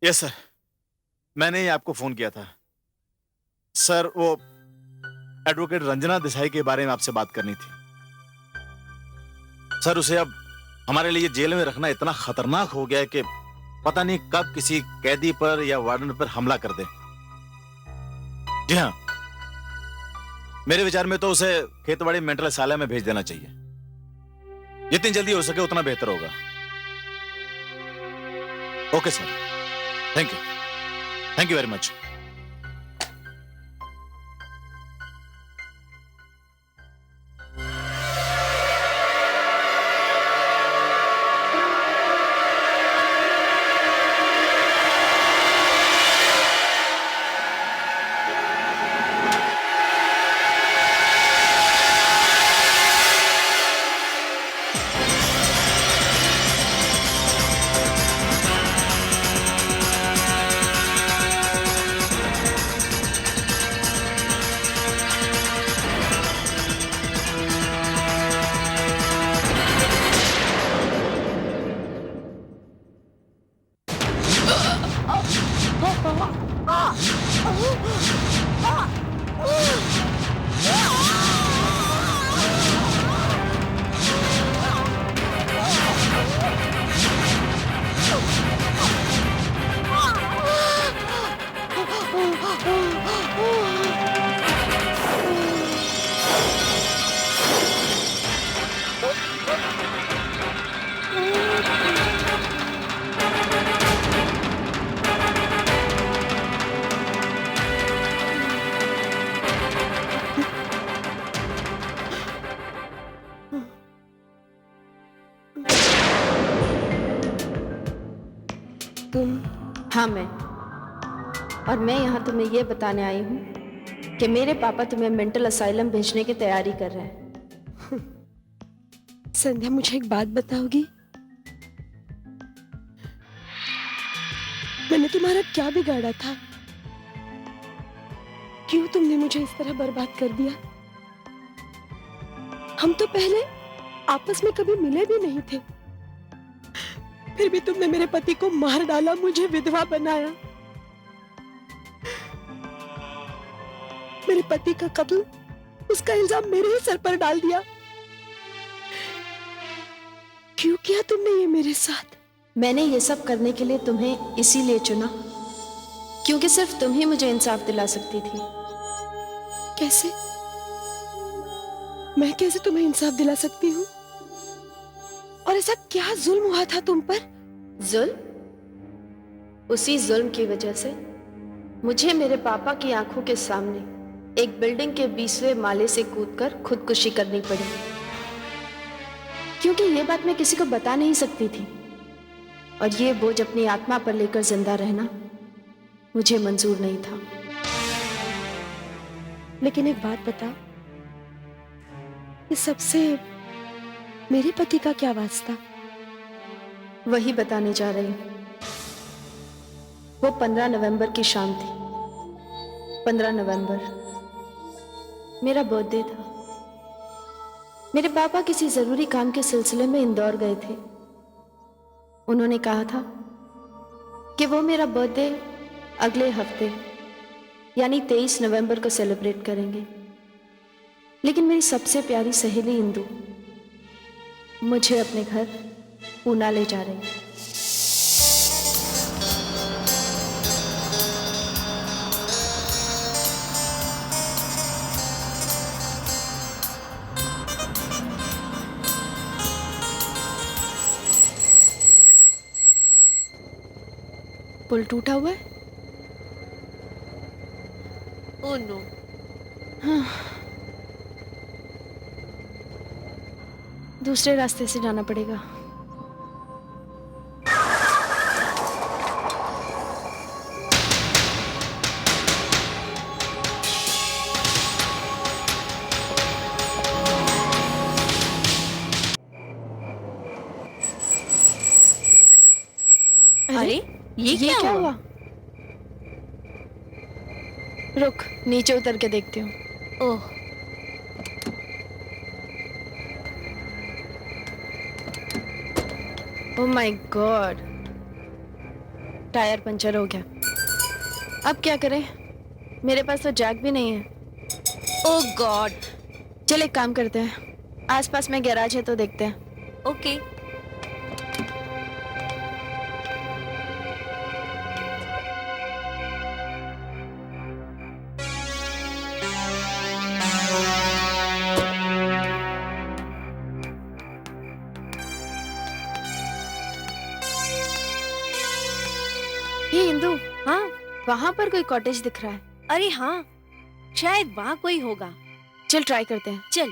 यस सर, मैंने ही आपको फोन किया था सर। वो एडवोकेट रंजना देसाई के बारे में आपसे बात करनी थी सर। उसे अब हमारे लिए जेल में रखना इतना खतरनाक हो गया है कि पता नहीं कब किसी कैदी पर या वार्डन पर हमला कर दे। जी हाँ, मेरे विचार में तो उसे खेतवाड़ी मेंटल असाइलम में भेज देना चाहिए। जितनी जल्दी हो सके उतना बेहतर होगा। Okay sir, thank you very much. हाँ मैं, और मैं यहाँ तुम्हें ये बताने आई हूँ कि मेरे पापा तुम्हें मेंटल असाइलम भेजने की तैयारी कर रहे हैं। संध्या मुझे एक बात बताओगी? मैंने तुम्हारा क्या बिगाड़ा था? क्यों तुमने मुझे इस तरह बर्बाद कर दिया? हम तो पहले आपस में कभी मिले भी नहीं थे, फिर भी तुमने मेरे पति को मार डाला, मुझे विधवा बनाया। मेरे पति का कत्ल, उसका इल्जाम मेरे ही सर पर डाल दिया। क्यों किया तुमने ये मेरे साथ? मैंने ये सब करने के लिए तुम्हें इसीलिए चुना क्योंकि सिर्फ तुम ही मुझे इंसाफ दिला सकती थी। कैसे? मैं कैसे तुम्हें इंसाफ दिला सकती हूँ? और ऐसा क्या जुल्म हुआ था तुम पर? जुल्म? उसी जुल्म की वजह से मुझे मेरे पापा की आंखों के सामने एक बिल्डिंग के 20वें माले से कूदकर खुदकुशी करनी पड़ी, क्योंकि ये बात मैं किसी को बता नहीं सकती थी और ये बोझ अपनी आत्मा पर लेकर जिंदा रहना मुझे मंजूर नहीं था। लेकिन एक बात बता, इस सबसे मेरे पति का क्या वास्ता? वही बताने जा रही हूं। वो 15 नवंबर की शाम थी। 15 नवंबर मेरा बर्थडे था। मेरे पापा किसी जरूरी काम के सिलसिले में इंदौर गए थे। उन्होंने कहा था कि वो मेरा बर्थडे अगले हफ्ते यानी 23 नवंबर को सेलिब्रेट करेंगे। लेकिन मेरी सबसे प्यारी सहेली इंदु मुझे अपने घर पूना ले जा रही है। पुल टूटा हुआ है? Oh no. हाँ। दूसरे रास्ते से जाना पड़ेगा। ये क्या हुआ? रुक, नीचे उतर के देखती हूँ। Oh, oh my God, tyre puncture हो गया। अब क्या करें? मेरे पास तो जैक भी नहीं है। ओह गॉड। चल एक काम करते हैं, आसपास में गैराज है तो देखते हैं। ओके। ये इंदु, हाँ, वहां पर कोई कॉटेज दिख रहा है। अरे हाँ, शायद वहाँ कोई होगा। चल ट्राई करते हैं। चल।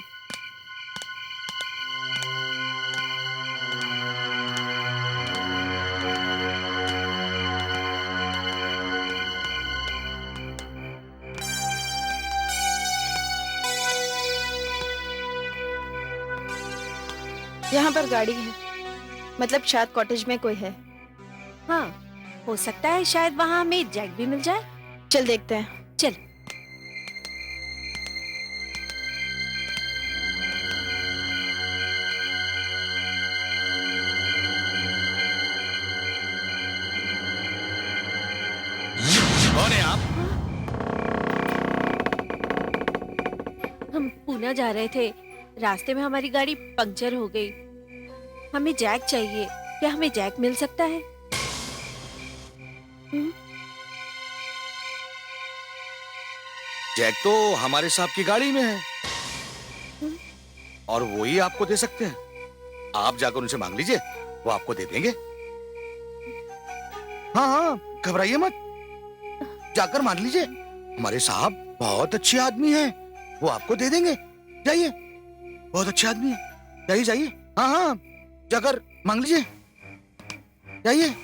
यहाँ पर गाड़ी है, मतलब शायद कॉटेज में कोई है। हाँ, हो सकता है शायद वहाँ हमें जैक भी मिल जाए। चल देखते हैं। चल। कौन है आप? हम पूना जा रहे थे, रास्ते में हमारी गाड़ी पंक्चर हो गई। हमें जैक चाहिए, क्या हमें जैक मिल सकता है? जैक तो हमारे साहब की गाड़ी में है और वो ही आपको दे सकते हैं। आप जाकर उनसे मांग लीजिए, वो आपको दे देंगे। हाँ हाँ, घबराइए मत, जाकर मांग लीजिए। हमारे साहब बहुत अच्छे आदमी हैं, वो आपको दे देंगे। जाइए, बहुत अच्छे आदमी हैं। जाइए जाइए, हाँ हाँ, जाकर मांग लीजिए, जाइए।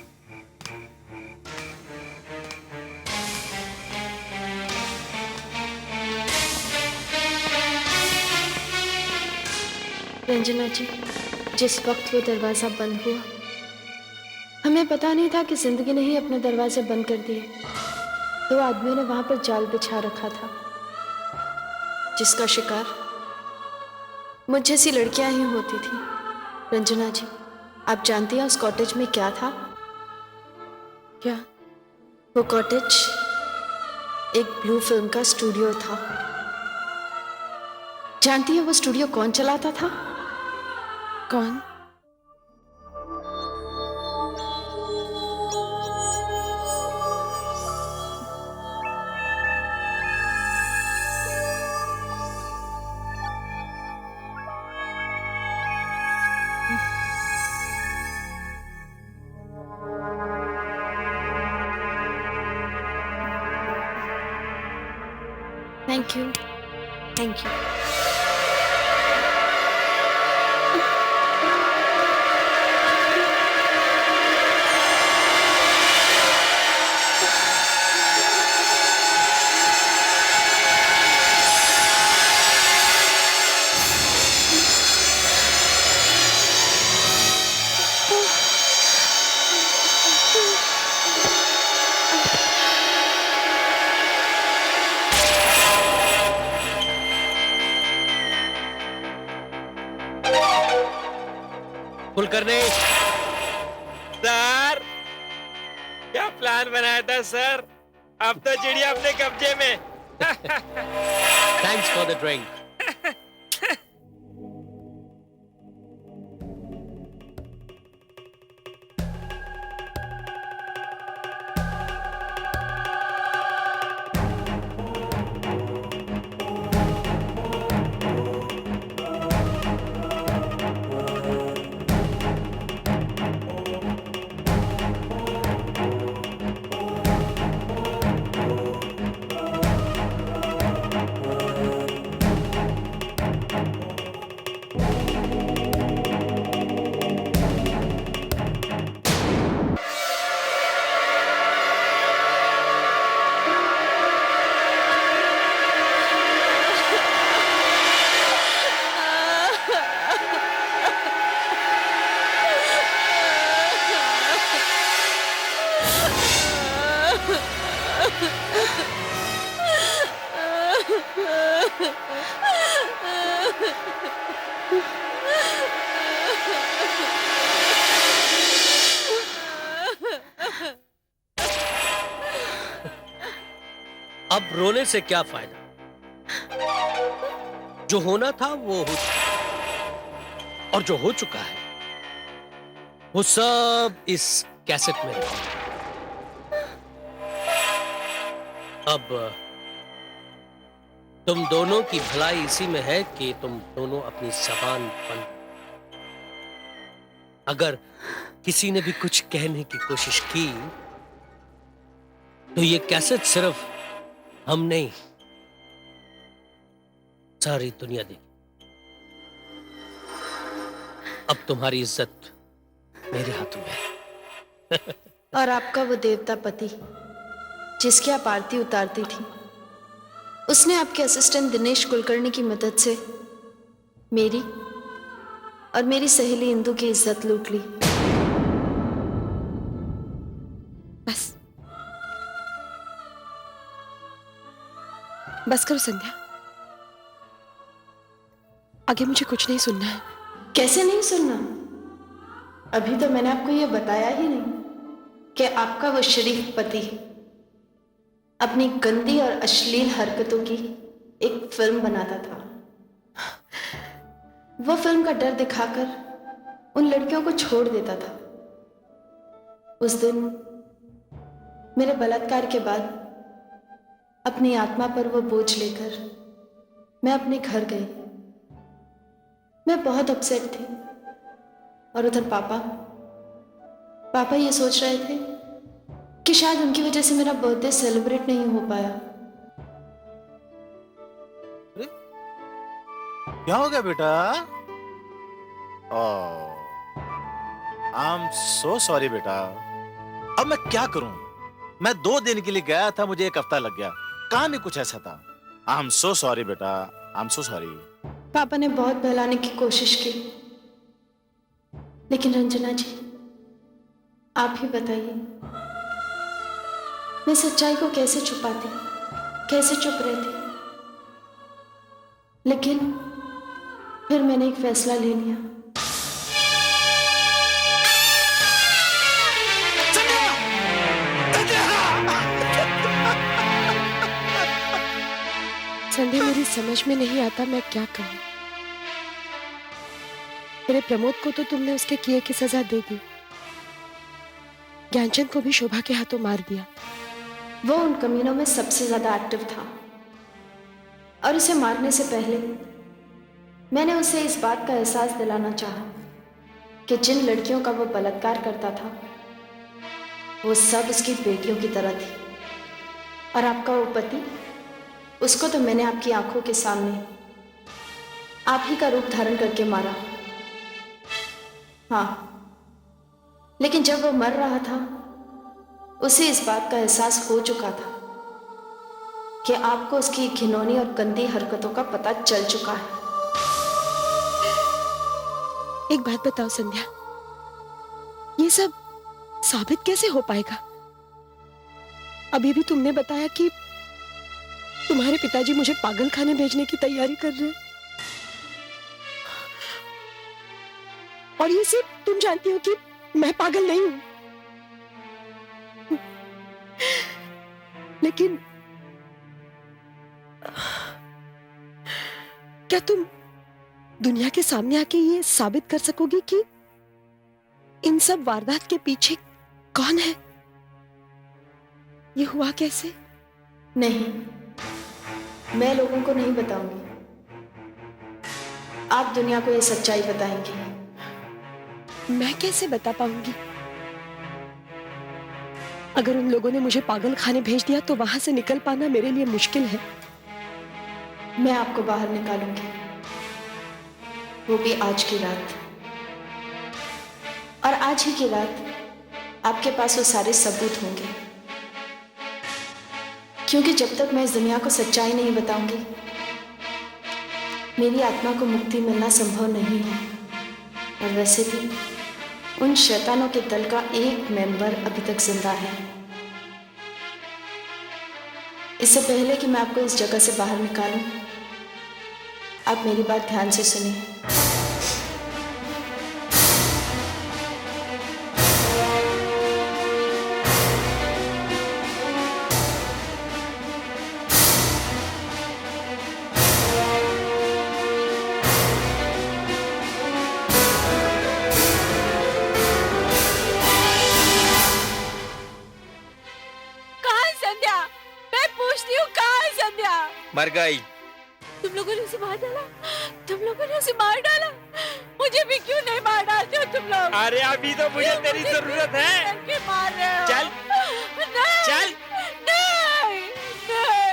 रंजना जी, जिस वक्त वो दरवाजा बंद हुआ, हमें पता नहीं था कि जिंदगी ने ही अपने दरवाजे बंद कर दिए। दो आदमियों ने वहां पर जाल बिछा रखा था, जिसका शिकार मुझ जैसी लड़कियां ही होती थी। रंजना जी, आप जानती हैं उस कॉटेज में क्या था? क्या वो कॉटेज एक ब्लू फिल्म का स्टूडियो था। जानती हैं वो स्टूडियो कौन चलाता था? कौन? Thank you. Thank you. Full करने। सर, क्या प्लान बनाया था सर? अब तो चिड़िया अपने कब्जे में। Thanks for the drink. अब रोने से क्या फायदा? जो होना था वो हो चुका, और जो हो चुका है वो सब इस कैसेट में है। अब तुम दोनों की भलाई इसी में है कि तुम दोनों अपनी जबान बंद। अगर किसी ने भी कुछ कहने की कोशिश की तो ये कैसेट सिर्फ हम नहीं, सारी दुनिया देगी। अब तुम्हारी इज्जत मेरे हाथों में है। और आपका वो देवता पति जिसकी आप आरती उतारती थी, उसने आपके असिस्टेंट दिनेश कुलकर्णी की मदद से मेरी और मेरी सहेली इंदु की इज्जत लूट ली। बस बस करो संध्या, आगे मुझे कुछ नहीं सुनना है। कैसे नहीं सुनना? अभी तो मैंने आपको यह बताया ही नहीं कि आपका वो शरीफ पति अपनी गंदी और अश्लील हरकतों की एक फिल्म बनाता था। वो फिल्म का डर दिखाकर उन लड़कियों को छोड़ देता था। उस दिन मेरे बलात्कार के बाद अपनी आत्मा पर वो बोझ लेकर मैं अपने घर गई। मैं बहुत अपसेट थी, और उधर पापा ये सोच रहे थे कि शायद उनकी वजह से मेरा बर्थडे सेलिब्रेट नहीं हो पाया। क्या हो गया बेटा? आई एम सो सॉरी बेटा। अब मैं क्या करूं? मैं 2 दिन के लिए गया था, मुझे 1 हफ्ता लग गया। कहां नहीं कुछ ऐसा था। आई एम सो सॉरी बेटा, आई एम सो सॉरी। पापा ने बहुत बहलाने की कोशिश की, लेकिन रंजना जी आप ही बताइए, मैं सच्चाई को कैसे छुपाती, कैसे चुप रहती? लेकिन फिर मैंने एक फैसला ले लिया। संध्या, मेरी समझ में नहीं आता मैं क्या कहूं। मेरे प्रमोद को तो तुमने उसके किए की सजा दे दी, ज्ञानचंद को भी शोभा के हाथों मार दिया। वो उन कमीनों में सबसे ज्यादा एक्टिव था, और उसे मारने से पहले मैंने उसे इस बात का एहसास दिलाना चाहा कि जिन लड़कियों का वो बलात्कार करता था वो सब उसकी बेटियों की तरह थी। और आपका वो पति, उसको तो मैंने आपकी आंखों के सामने आप ही का रूप धारण करके मारा। हाँ, लेकिन जब वो मर रहा था उसे इस बात का एहसास हो चुका था कि आपको उसकी घिनौनी और गंदी हरकतों का पता चल चुका है। एक बात बताओ संध्या, ये सब साबित कैसे हो पाएगा? अभी भी तुमने बताया कि तुम्हारे पिताजी मुझे पागल खाने भेजने की तैयारी कर रहे हैं, और ये सिर्फ तुम जानती हो कि मैं पागल नहीं हूं। लेकिन क्या तुम दुनिया के सामने आके ये साबित कर सकोगी कि इन सब वारदात के पीछे कौन है? ये हुआ कैसे? नहीं, मैं लोगों को नहीं बताऊंगी, आप दुनिया को ये सच्चाई बताएंगे। मैं कैसे बता पाऊंगी? अगर उन लोगों ने मुझे पागल खाने भेज दिया तो वहां से निकल पाना मेरे लिए मुश्किल है। मैं आपको बाहर निकालूंगी, वो भी आज की रात। और आज ही की रात आपके पास वो सारे सबूत होंगे, क्योंकि जब तक मैं इस दुनिया को सच्चाई नहीं बताऊंगी मेरी आत्मा को मुक्ति मिलना संभव नहीं है। और वैसे भी उन शैतानों के दल का एक मेंबर अभी तक जिंदा है। इससे पहले कि मैं आपको इस जगह से बाहर निकालूं, आप मेरी बात ध्यान से सुनिए। कहाँ है संध्या? मैं पूछती हूँ कहाँ है संध्या? मर गई। तुम लोगों ने उसे मार डाला? तुम लोगों ने उसे मार डाला? मुझे भी क्यों नहीं मार डालते हो तुम लोग? अरे अभी तो मुझे क्यों तेरी मुझे जरूरत क्यों है। करके मार रहे हो? चल। नहीं, चल। नहीं, नहीं।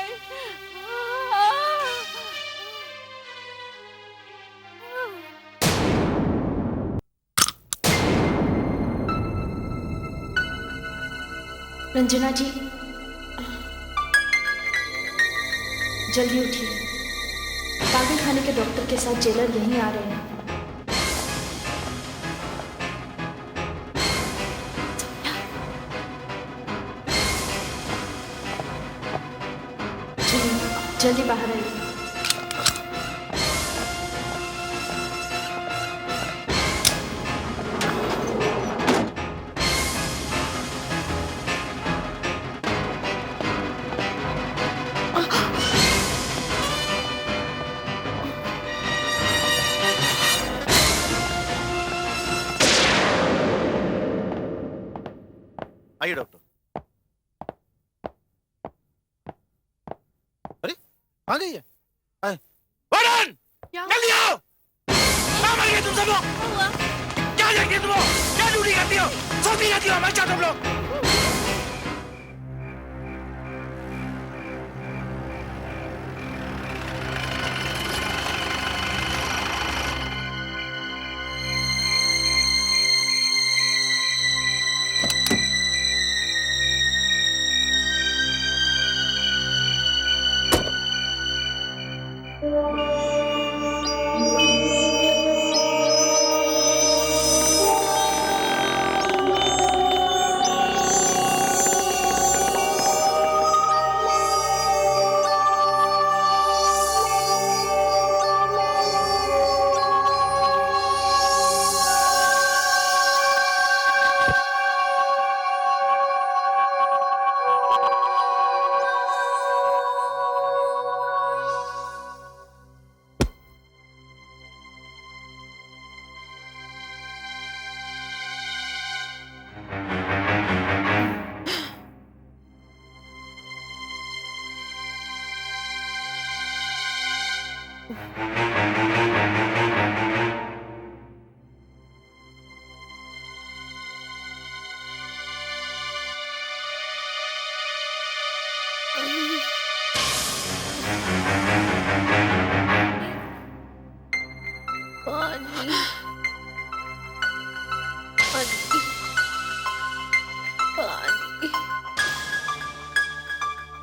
रंजना जी, जल्दी उठिए। पागल खाने के डॉक्टर के साथ जेलर यहीं आ रहे हैं। जल्दी बाहर आइए। आइए डॉक्टर। अरे आ गई है। आए। वार्डन! जल्दी आओ! कहाँ मर गए तुम सब लोग? क्या देखते तुम लोग? क्या ड्यूटी करती हो? सोती रहती हो हमेशा तुम लोग?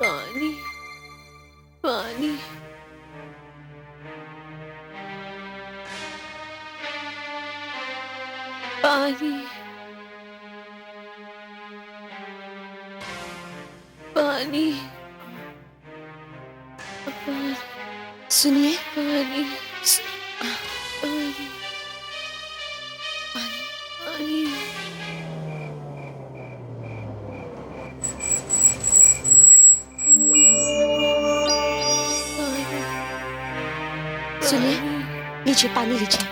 पानी, पानी, पानी, पानी, पानी, सुनिए, पानी, पानी, पानी। सुनिए, लीजिए पानी लीजिए।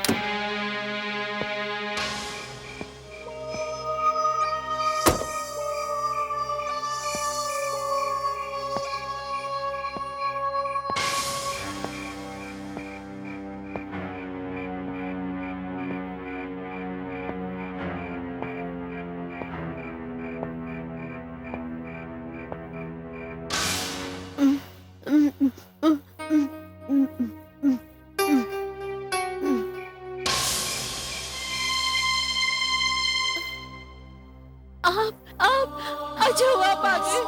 अच्छा हुआ आप आ गए।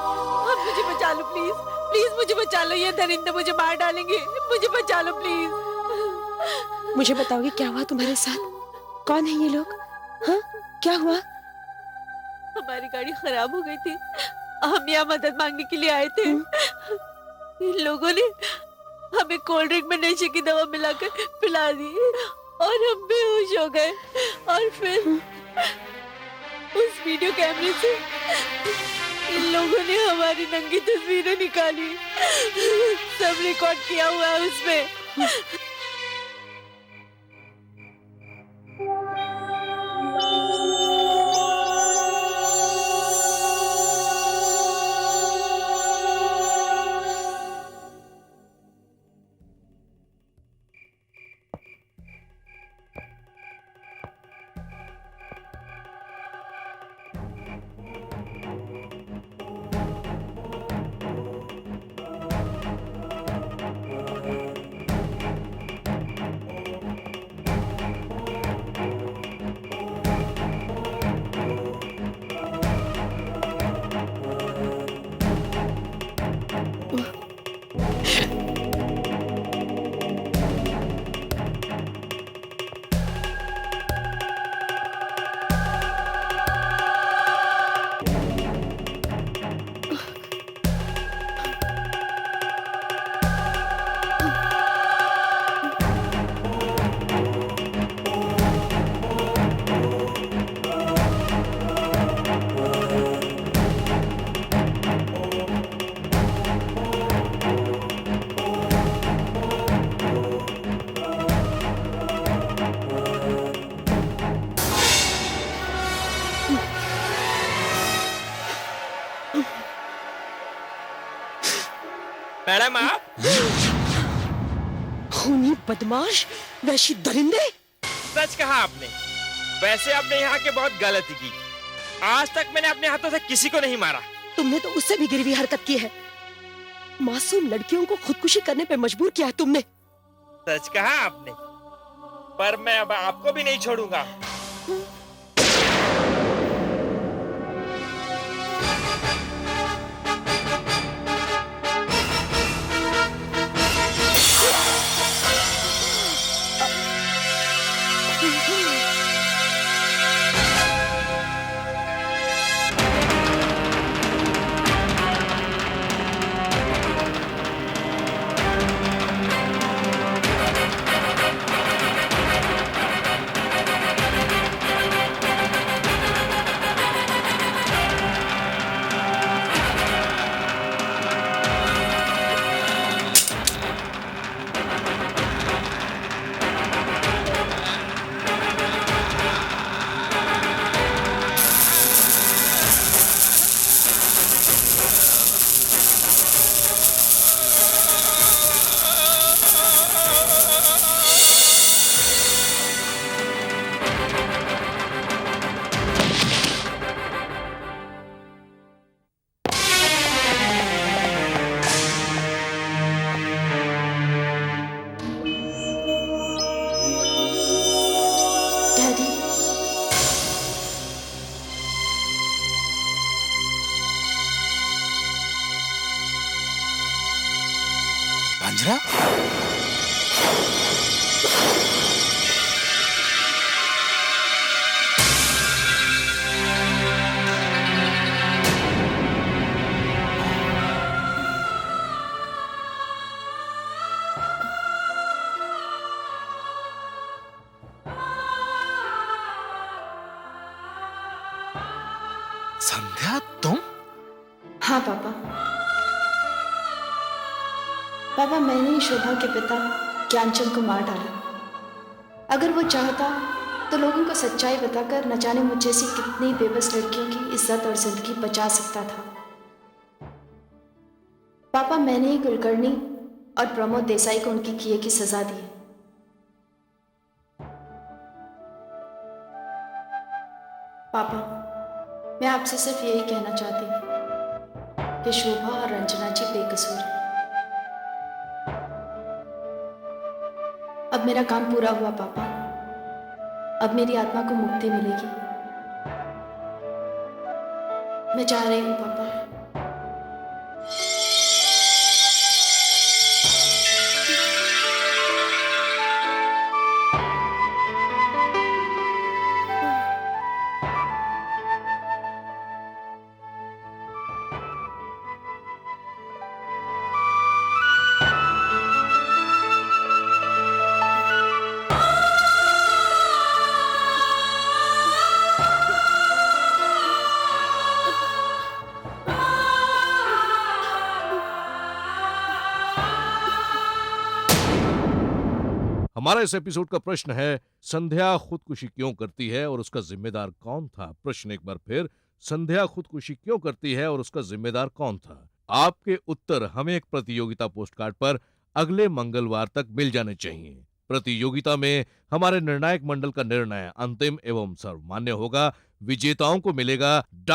आप मुझे बचा लो प्लीज, प्लीज मुझे बचा लो। ये दरिंदे मुझे मार डालेंगे, मुझे बचा लो प्लीज। मुझे बताओगे क्या हुआ तुम्हारे साथ? कौन है ये लोग? हाँ, क्या हुआ? हमारी गाड़ी खराब हो गई थी, हम यहाँ मदद मांगने के लिए आए थे। इन लोगों ने हमें कोल्ड ड्रिंक में नशे की दवा मिलाकर पिला दी और हम बेहोश हो गए। और फिर उस वीडियो कैमरे से इन लोगों ने हमारी नंगी तस्वीरें निकाली। सब रिकॉर्ड किया हुआ है उसमें। मैडम आप खूनी बदमाश, वैशी दरिंदे। सच कहा आपने। वैसे आपने यहाँ के बहुत गलती की। आज तक मैंने अपने हाथों से किसी को नहीं मारा। तुमने तो उससे भी गिरवी हरकत की है। मासूम लड़कियों को खुदकुशी करने पे मजबूर किया है तुमने। सच कहा आपने। पर मैं अब आपको भी नहीं छोड़ूंगा। अंजरा, संध्या तुम? हाँ पापा। पापा, मैंने ही शोभा के पिता ज्ञानचंद को मार डाला। अगर वो चाहता तो लोगों को सच्चाई बताकर न जाने मुझ जैसी कितनी बेबस लड़कियों की इज्जत और जिंदगी बचा सकता था। पापा, मैंने ही कुलकर्णी और प्रमोद देसाई को उनकी किए की सजा दी है। पापा, मैं आपसे सिर्फ यही कहना चाहती हूँ कि शोभा और रंजना जी बेकसूर हैं। अब मेरा काम पूरा हुआ पापा। अब मेरी आत्मा को मुक्ति मिलेगी। मैं जा रही हूँ पापा। हमारा इस एपिसोड का प्रश्न है, संध्या खुदकुशी क्यों करती है और उसका जिम्मेदार कौन था? प्रश्न एक बार फिर, संध्या खुदकुशी क्यों करती है और उसका जिम्मेदार कौन था? आपके उत्तर हमें एक प्रतियोगिता पोस्टकार्ड पर अगले मंगलवार तक मिल जाने चाहिए। प्रतियोगिता में हमारे निर्णायक मंडल का निर्णय अंतिम एवं सर्वमान्य होगा। विजेताओं को मिलेगा